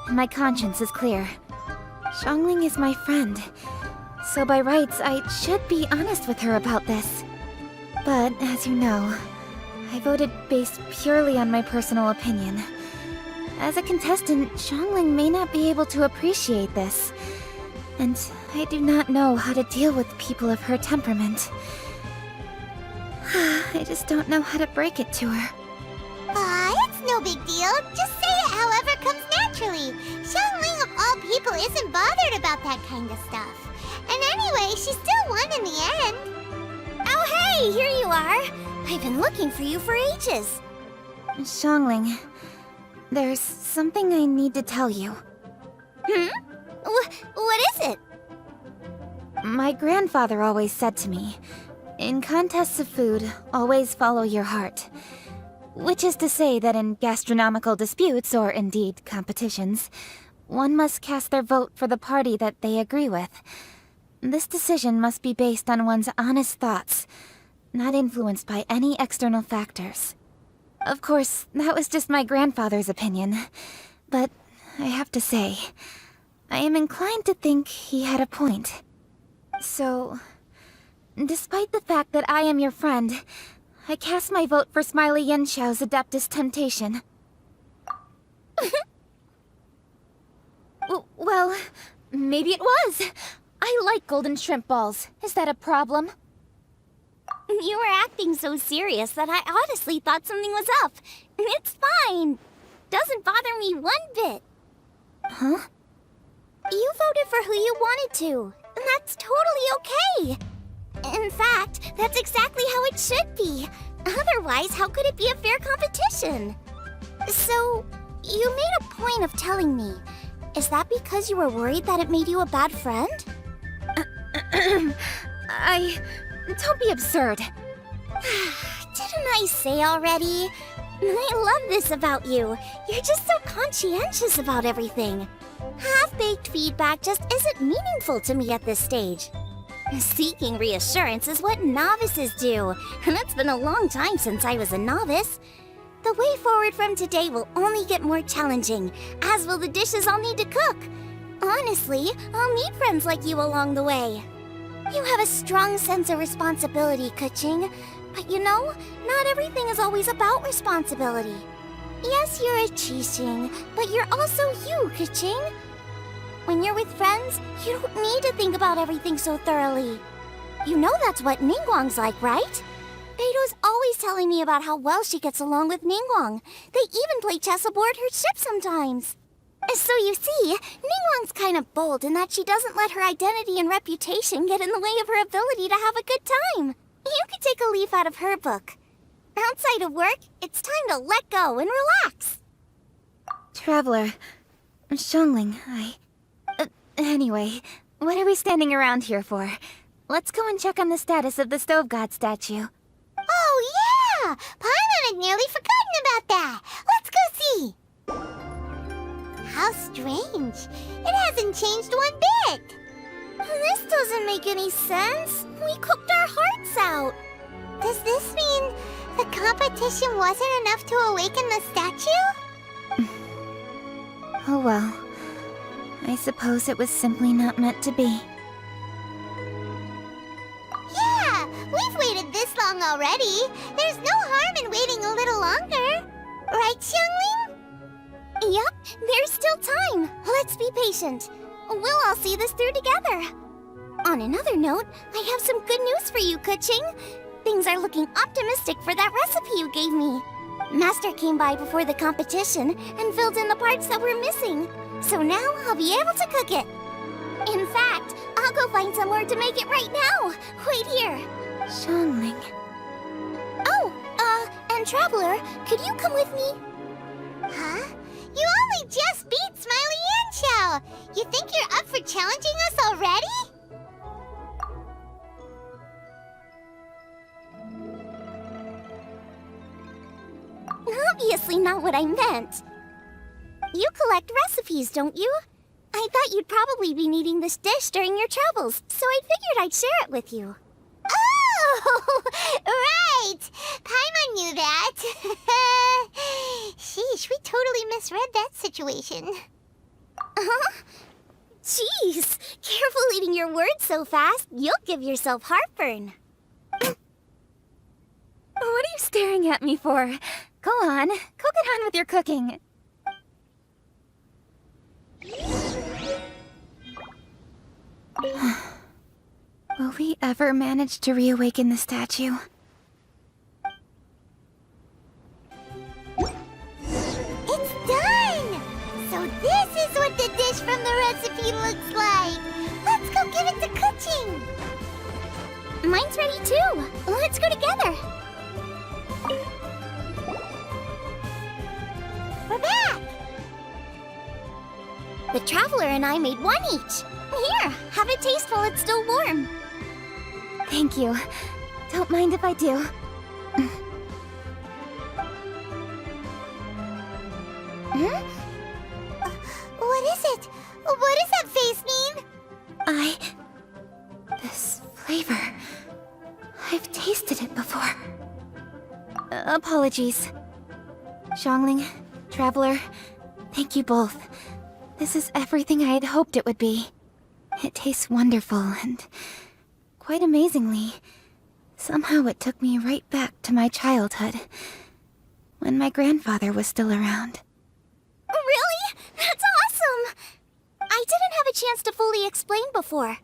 and my conscience is clear. Xiangling is my friend, so by rights, I should be honest with her about this. But, as you know, I voted based purely on my personal opinion. As a contestant, Xiangling may not be able to appreciate this, and I do not know how to deal with people of her temperament. I just don't know how to break it to her. It's no big deal. Just say it however comes naturally. Xiangling of all people isn't bothered about that kind of stuff. And anyway, she still won in the end. Oh hey, here you are. I've been looking for you for ages. Xiangling, there's something I need to tell you. What is it? My grandfather always said to me, in contests of food, always follow your heart. Which is to say that in gastronomical disputes, or indeed competitions, one must cast their vote for the party that they agree with. This decision must be based on one's honest thoughts, not influenced by any external factors. Of course, that was just my grandfather's opinion, but I have to say, I am inclined to think he had a point. So, despite the fact that I am your friend, I cast my vote for Smiley Yenshou's Adeptus Temptation. Well, maybe it was. I like golden shrimp balls. Is that a problem? You were acting so serious that I honestly thought something was up. It's fine. Doesn't bother me one bit. Huh? You voted for who you wanted to, and that's totally okay. In fact, that's exactly how it should be. Otherwise, how could it be a fair competition? So, you made a point of telling me. Is that because you were worried that it made you a bad friend? Don't be absurd. Didn't I say already? I love this about you. You're just so conscientious about everything. Half-baked feedback just isn't meaningful to me at this stage. Seeking reassurance is what novices do, and it's been a long time since I was a novice. The way forward from today will only get more challenging, as will the dishes I'll need to cook. Honestly, I'll meet friends like you along the way. You have a strong sense of responsibility, Kuching. But you know, not everything is always about responsibility. Yes, you're a Qixing, but you're also you, Kuching. When you're with friends, you don't need to think about everything so thoroughly. You know that's what Ningguang's like, right? Beto's always telling me about how well she gets along with Ningguang. They even play chess aboard her ship sometimes. So you see, Ningguang's kind of bold in that she doesn't let her identity and reputation get in the way of her ability to have a good time. You could take a leaf out of her book. Outside of work, it's time to let go and relax. Traveler, Xiangling, anyway, what are we standing around here for? Let's go and check on the status of the Stove God statue. Oh, yeah! Paimon had nearly forgotten about that. Let's go see. How strange. It hasn't changed one bit. This doesn't make any sense. We cooked our hearts out. Does this mean the competition wasn't enough to awaken the statue? Oh well. I suppose it was simply not meant to be. Yeah, we've waited this long already. There's no harm in waiting a little longer. Right, Xiangling? Yup, there's still time. Let's be patient. We'll all see this through together. On another note, I have some good news for you, Kuching. Things are looking optimistic for that recipe you gave me. Master came by before the competition and filled in the parts that were missing. So now I'll be able to cook it. In fact, I'll go find somewhere to make it right now. Wait here. Xiangling. Oh, and Traveler, could you come with me? Huh? You only just beat Smiley Yanxiao! You think you're up for challenging us already? Obviously not what I meant. You collect recipes, don't you? I thought you'd probably be needing this dish during your travels, so I figured I'd share it with you. Oh, right! Paimon knew that. Sheesh, we totally misread that situation. Jeez, careful eating your words so fast. You'll give yourself heartburn. What are you staring at me for? Go on, go get on with your cooking. Will we ever manage to reawaken the statue? It's done! So this is what the dish from the recipe looks like. Let's go give it to Kuching. Mine's ready too. Let's go together. We're back! The Traveler and I made one each. Here, have a taste while it's still warm. Thank you. Don't mind if I do. What is it? What does that face mean? This flavor. I've tasted it before. Apologies. Xiangling, Traveler, thank you both. This is everything I had hoped it would be. It tastes wonderful and, quite amazingly, somehow it took me right back to my childhood, when my grandfather was still around. Really? That's awesome! I didn't have a chance to fully explain before.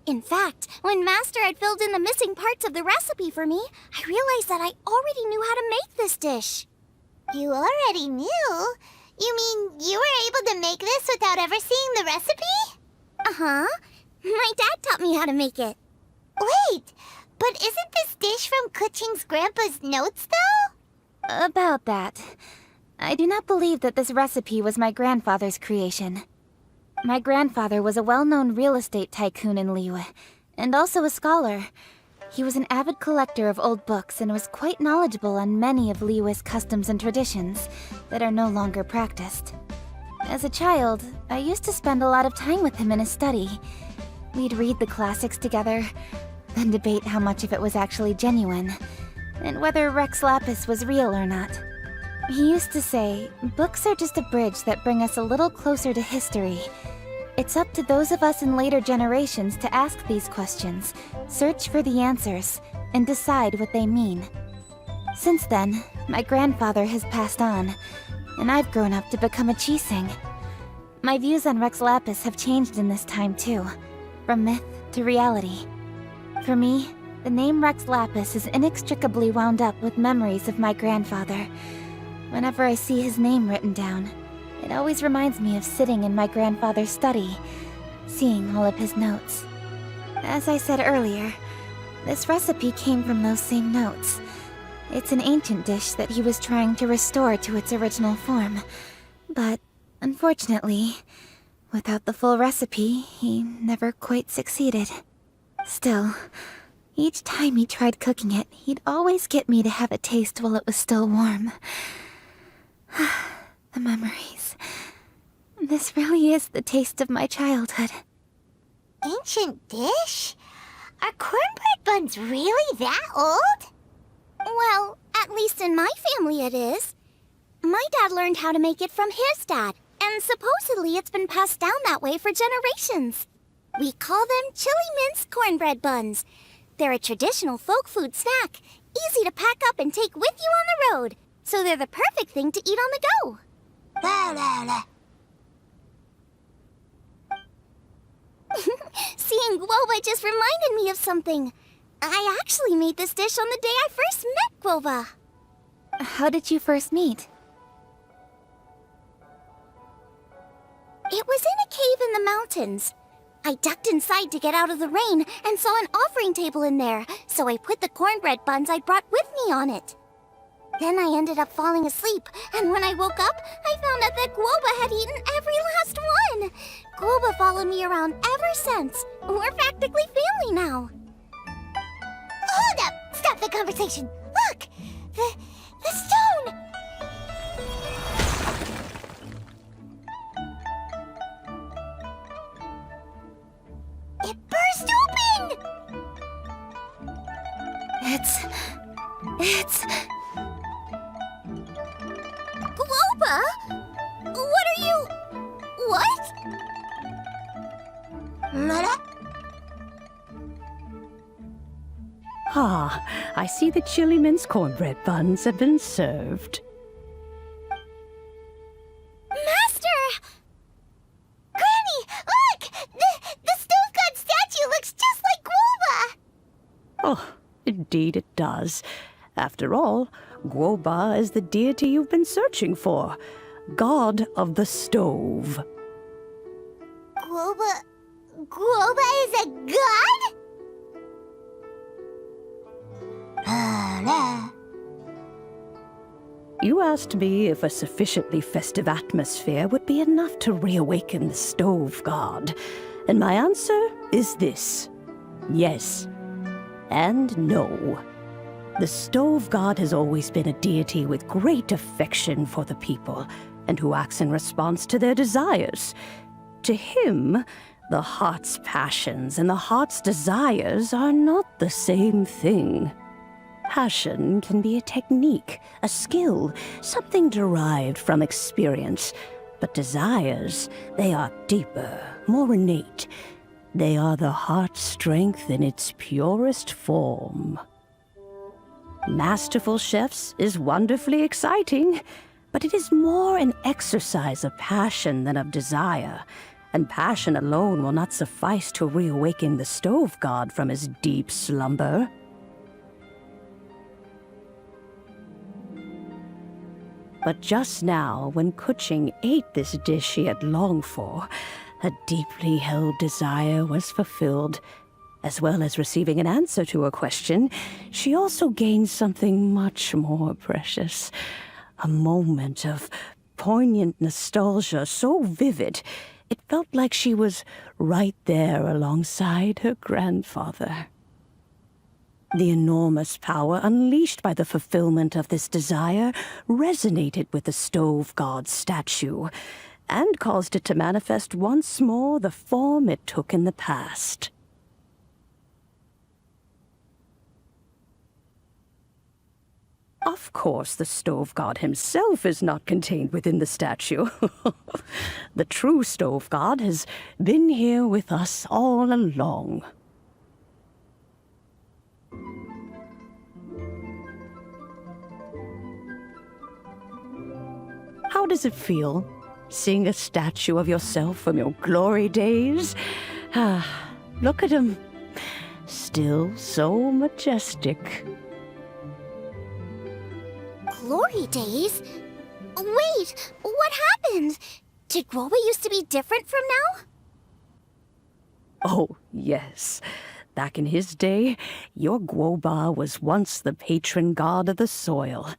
In fact, when Master had filled in the missing parts of the recipe for me, I realized that I already knew how to make this dish. You already knew? You mean you were able to make this without ever seeing the recipe? Uh-huh. My dad taught me how to make it. Wait, but isn't this dish from Kuching's grandpa's notes, though? About that. I do not believe that this recipe was my grandfather's creation. My grandfather was a well-known real estate tycoon in Liyue, and also a scholar. He was an avid collector of old books and was quite knowledgeable on many of Liyue's customs and traditions that are no longer practiced. As a child, I used to spend a lot of time with him in his study. We'd read the classics together, then debate how much of it was actually genuine, and whether Rex Lapis was real or not. He used to say, books are just a bridge that bring us a little closer to history. It's up to those of us in later generations to ask these questions, search for the answers, and decide what they mean. Since then, my grandfather has passed on, and I've grown up to become a Chising. My views on Rex Lapis have changed in this time too, from myth to reality. For me, the name Rex Lapis is inextricably wound up with memories of my grandfather. Whenever I see his name written down, it always reminds me of sitting in my grandfather's study, seeing all of his notes. As I said earlier, this recipe came from those same notes. It's an ancient dish that he was trying to restore to its original form. But, unfortunately, without the full recipe, he never quite succeeded. Still, each time he tried cooking it, he'd always get me to have a taste while it was still warm. The memories. This really is the taste of my childhood. Ancient dish? Are cornbread buns really that old? Well, at least in my family it is. My dad learned how to make it from his dad, and supposedly it's been passed down that way for generations. We call them chili mince cornbread buns. They're a traditional folk food snack, easy to pack up and take with you on the road. So they're the perfect thing to eat on the go. La la la. Seeing Guoba just reminded me of something. I actually made this dish on the day I first met Guoba. How did you first meet? It was in a cave in the mountains. I ducked inside to get out of the rain and saw an offering table in there, so I put the cornbread buns I'd brought with me on it. Then I ended up falling asleep, and when I woke up, I found out that Guoba had eaten every last one. Guoba followed me around ever since. We're practically family now. Hold up! Stop the conversation! Look! The stone! It burst open! It's... Guoba? What are you... What? Ah, I see the chili mince cornbread buns have been served. Master! Granny, look! The stove god statue looks just like Guoba! Oh, indeed it does. After all, Guoba is the deity you've been searching for, god of the stove. Guoba is a god? You asked me if a sufficiently festive atmosphere would be enough to reawaken the stove god, and my answer is this: yes and no. The stove god has always been a deity with great affection for the people, and who acts in response to their desires. To him, the heart's passions and the heart's desires are not the same thing. Passion can be a technique, a skill, something derived from experience. But desires, they are deeper, more innate. They are the heart's strength in its purest form. Masterful chefs is wonderfully exciting, but it is more an exercise of passion than of desire, and passion alone will not suffice to reawaken the stove god from his deep slumber. But just now, when Kuching ate this dish she had longed for, a deeply held desire was fulfilled. As well as receiving an answer to a question, she also gained something much more precious. A moment of poignant nostalgia so vivid, it felt like she was right there alongside her grandfather. The enormous power unleashed by the fulfillment of this desire resonated with the stove god's statue, and caused it to manifest once more the form it took in the past. Of course, the stove god himself is not contained within the statue. The true stove god has been here with us all along. How does it feel, seeing a statue of yourself from your glory days? Look at him. Still so majestic. Glory days? Wait, what happened? Did Guoba used to be different from now? Oh, yes. Back in his day, your Guoba was once the patron god of the soil.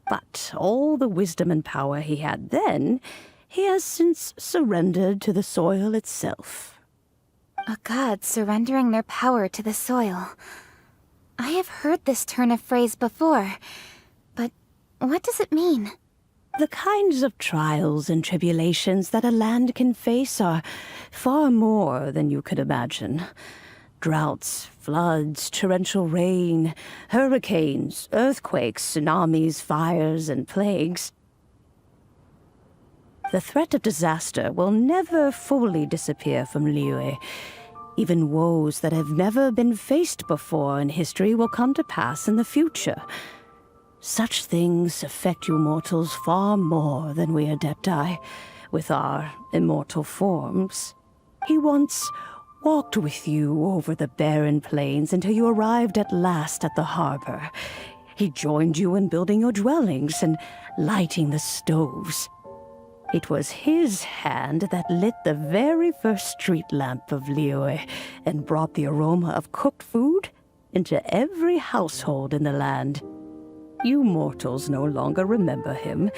But all the wisdom and power he had then, he has since surrendered to the soil itself. A god surrendering their power to the soil. I have heard this turn of phrase before, but what does it mean? The kinds of trials and tribulations that a land can face are far more than you could imagine. Droughts, floods, torrential rain, hurricanes, earthquakes, tsunamis, fires, and plagues. The threat of disaster will never fully disappear from Liyue. Even woes that have never been faced before in history will come to pass in the future. Such things affect you mortals far more than we Adepti, with our immortal forms. He once walked with you over the barren plains until you arrived at last at the harbor. He joined you in building your dwellings and lighting the stoves. It was his hand that lit the very first street lamp of Liyue and brought the aroma of cooked food into every household in the land. You mortals no longer remember him,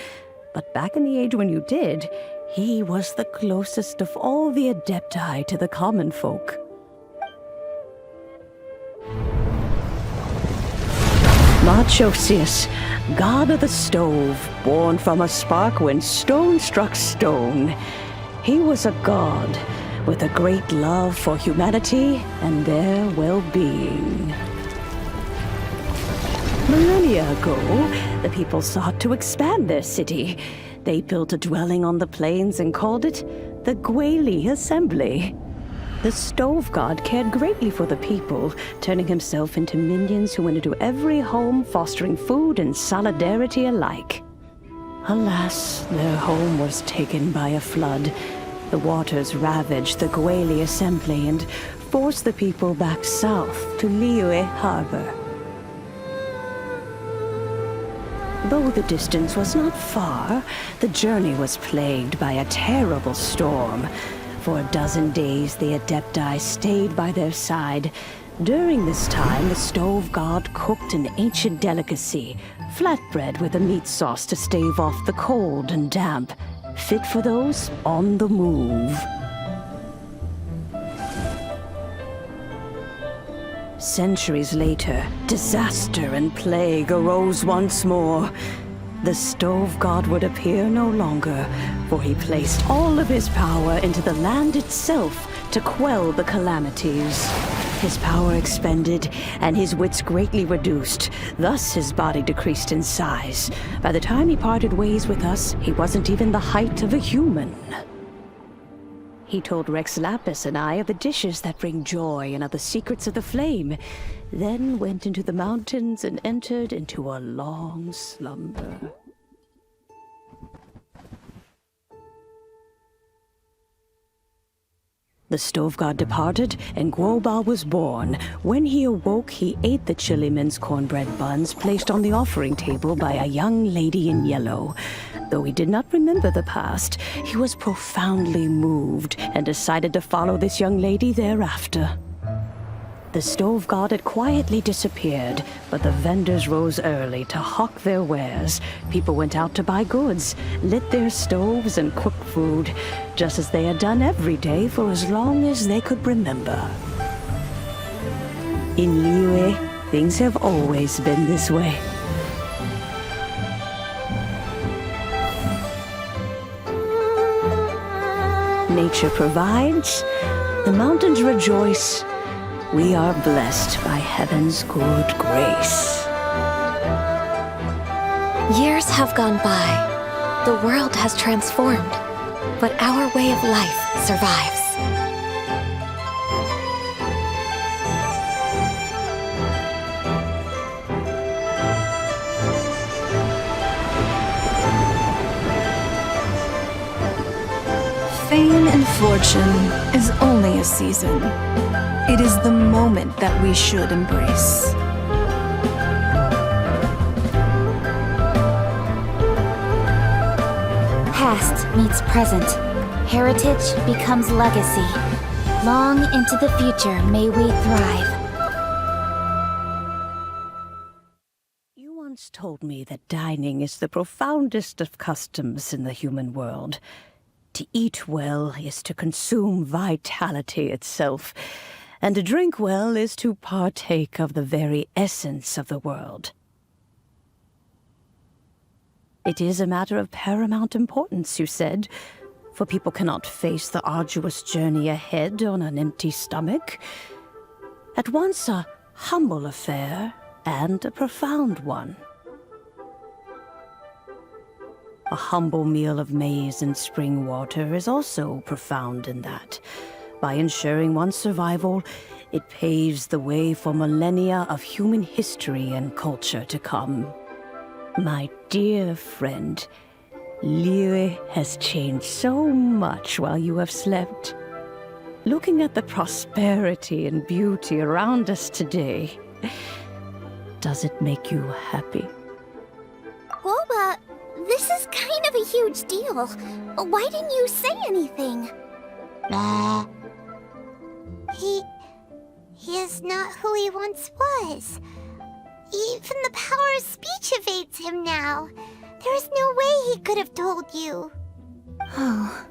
but back in the age when you did, he was the closest of all the Adepti to the common folk. Moonchase, god of the stove, born from a spark when stone struck stone. He was a god with a great love for humanity and their well-being. Millennia ago, the people sought to expand their city. They built a dwelling on the plains and called it the Guili Assembly. The stove god cared greatly for the people, turning himself into minions who went into every home, fostering food and solidarity alike. Alas, their home was taken by a flood. The waters ravaged the Guili Assembly and forced the people back south to Liyue Harbor. Though the distance was not far, the journey was plagued by a terrible storm. For a dozen days, the Adepti stayed by their side, During this time, the stove god cooked an ancient delicacy, flatbread with a meat sauce to stave off the cold and damp, fit for those on the move. Centuries later, disaster and plague arose once more. The stove god would appear no longer, for he placed all of his power into the land itself to quell the calamities. His power expended, and his wits greatly reduced. Thus his body decreased in size. By the time he parted ways with us, he wasn't even the height of a human. He told Rex Lapis and I of the dishes that bring joy and of the secrets of the flame, then went into the mountains and entered into a long slumber. The stove god departed, and Guoba was born. When he awoke, he ate the chiliman's cornbread buns placed on the offering table by a young lady in yellow. Though he did not remember the past, he was profoundly moved and decided to follow this young lady thereafter. The stove god had quietly disappeared, but the vendors rose early to hawk their wares. People went out to buy goods, lit their stoves, and cooked food, just as they had done every day for as long as they could remember. In Liyue, things have always been this way. Nature provides, the mountains rejoice. We are blessed by heaven's good grace. Years have gone by. The world has transformed, but our way of life survives. Fame and fortune is only a season. It is the moment that we should embrace. Past meets present. Heritage becomes legacy. Long into the future may we thrive. You once told me that dining is the profoundest of customs in the human world. To eat well is to consume vitality itself, and to drink well is to partake of the very essence of the world. It is a matter of paramount importance, you said, for people cannot face the arduous journey ahead on an empty stomach. At once a humble affair and a profound one. A humble meal of maize and spring water is also profound in that. By ensuring one's survival, it paves the way for millennia of human history and culture to come. My dear friend, Liyue has changed so much while you have slept. Looking at the prosperity and beauty around us today, does it make you happy? Guoba, this is kind of a huge deal. Why didn't you say anything? He is not who he once was. Even the power of speech evades him now. There is no way he could have told you. Oh.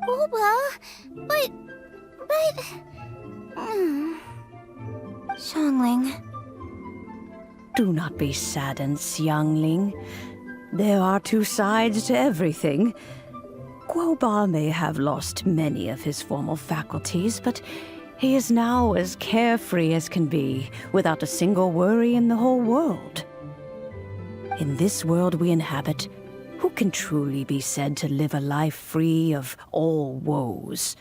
Guoba, but... Xiangling. Do not be saddened, Xiangling. There are two sides to everything. Guoba may have lost many of his formal faculties, but he is now as carefree as can be, without a single worry in the whole world. In this world we inhabit, who can truly be said to live a life free of all woes?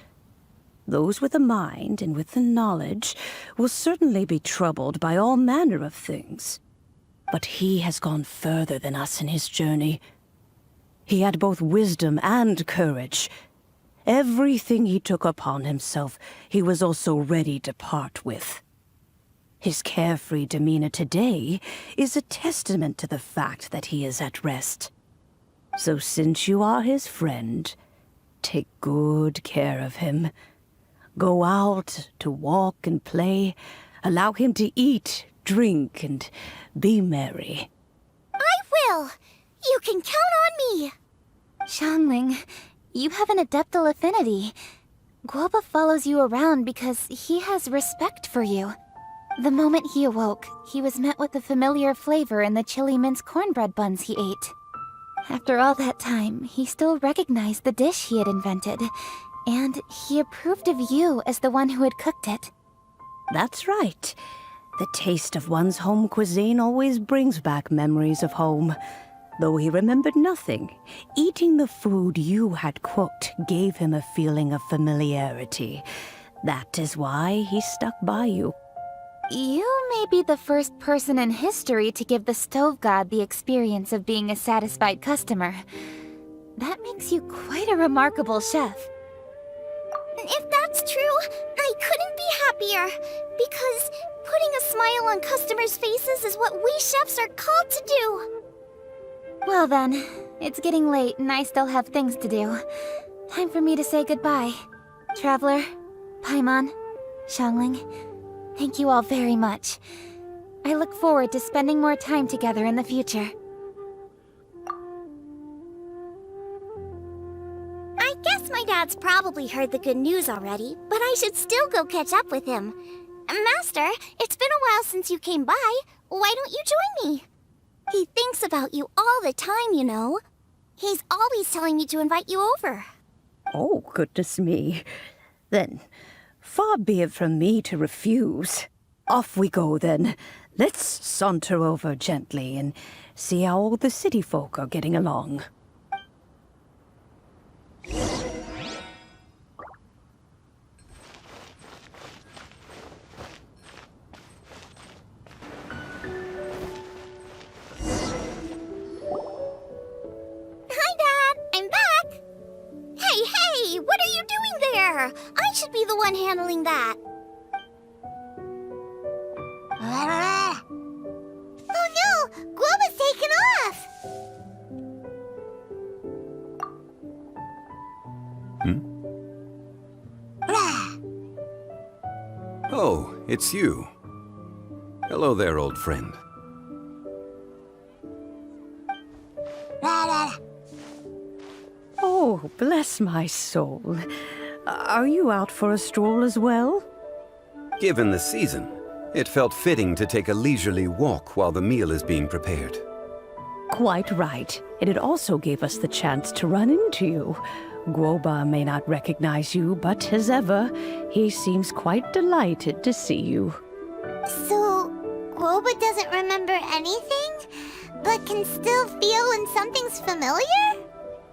Those with a mind and with the knowledge will certainly be troubled by all manner of things. But he has gone further than us in his journey. He had both wisdom and courage. Everything he took upon himself, he was also ready to part with. His carefree demeanor today is a testament to the fact that he is at rest. So since you are his friend, take good care of him. Go out to walk and play. Allow him to eat, drink, and be merry. I will! You can count on me! Xiangling, you have an adeptal affinity. Guoba follows you around because he has respect for you. The moment he awoke, he was met with the familiar flavor in the chili mince cornbread buns he ate. After all that time, he still recognized the dish he had invented, and he approved of you as the one who had cooked it. That's right. The taste of one's home cuisine always brings back memories of home. Though he remembered nothing, eating the food you had cooked gave him a feeling of familiarity. That is why he stuck by you. You may be the first person in history to give the stove god the experience of being a satisfied customer. That makes you quite a remarkable chef. If that's true, I couldn't be happier. Because putting a smile on customers' faces is what we chefs are called to do. Well then, it's getting late and I still have things to do. Time for me to say goodbye. Traveler, Paimon, Xiangling, thank you all very much. I look forward to spending more time together in the future. I guess my dad's probably heard the good news already, but I should still go catch up with him. Master, it's been a while since you came by. Why don't you join me? He thinks about you all the time, you know. He's always telling me to invite you over. Oh, goodness me. Then, far be it from me to refuse. Off we go, then. Let's saunter over gently and see how all the city folk are getting along. What are you doing there? I should be the one handling that. Oh no! Guoba's taken off! Oh, it's you. Hello there, old friend. Oh, bless my soul. Are you out for a stroll as well? Given the season, it felt fitting to take a leisurely walk while the meal is being prepared. Quite right. And it also gave us the chance to run into you. Guoba may not recognize you, but as ever, he seems quite delighted to see you. So, Guoba doesn't remember anything, but can still feel when something's familiar?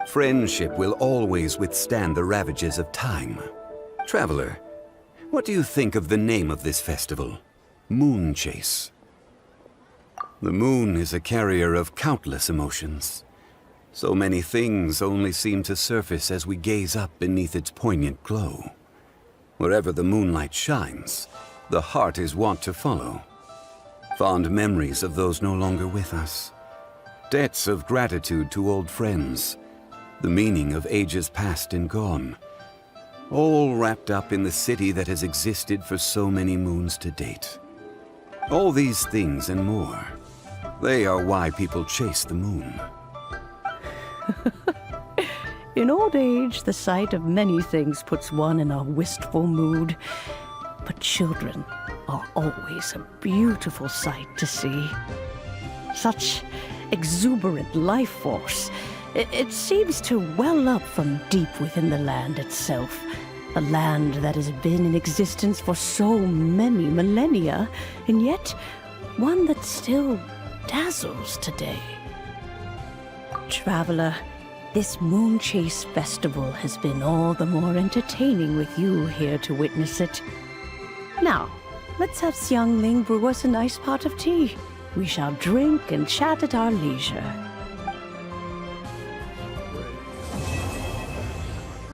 Friendship will always withstand the ravages of time. Traveler, what do you think of the name of this festival? Moonchase. The moon is a carrier of countless emotions. So many things only seem to surface as we gaze up beneath its poignant glow. Wherever the moonlight shines, the heart is wont to follow. Fond memories of those no longer with us. Debts of gratitude to old friends. The meaning of ages past and gone. All wrapped up in the city that has existed for so many moons to date. All these things and more, they are why people chase the moon. In old age, the sight of many things puts one in a wistful mood. But children are always a beautiful sight to see. Such exuberant life force. It seems to well up from deep within the land itself. A land that has been in existence for so many millennia, and yet one that still dazzles today. Traveler, this Moonchase festival has been all the more entertaining with you here to witness it. Now, let's have Xiangling brew us a nice pot of tea. We shall drink and chat at our leisure.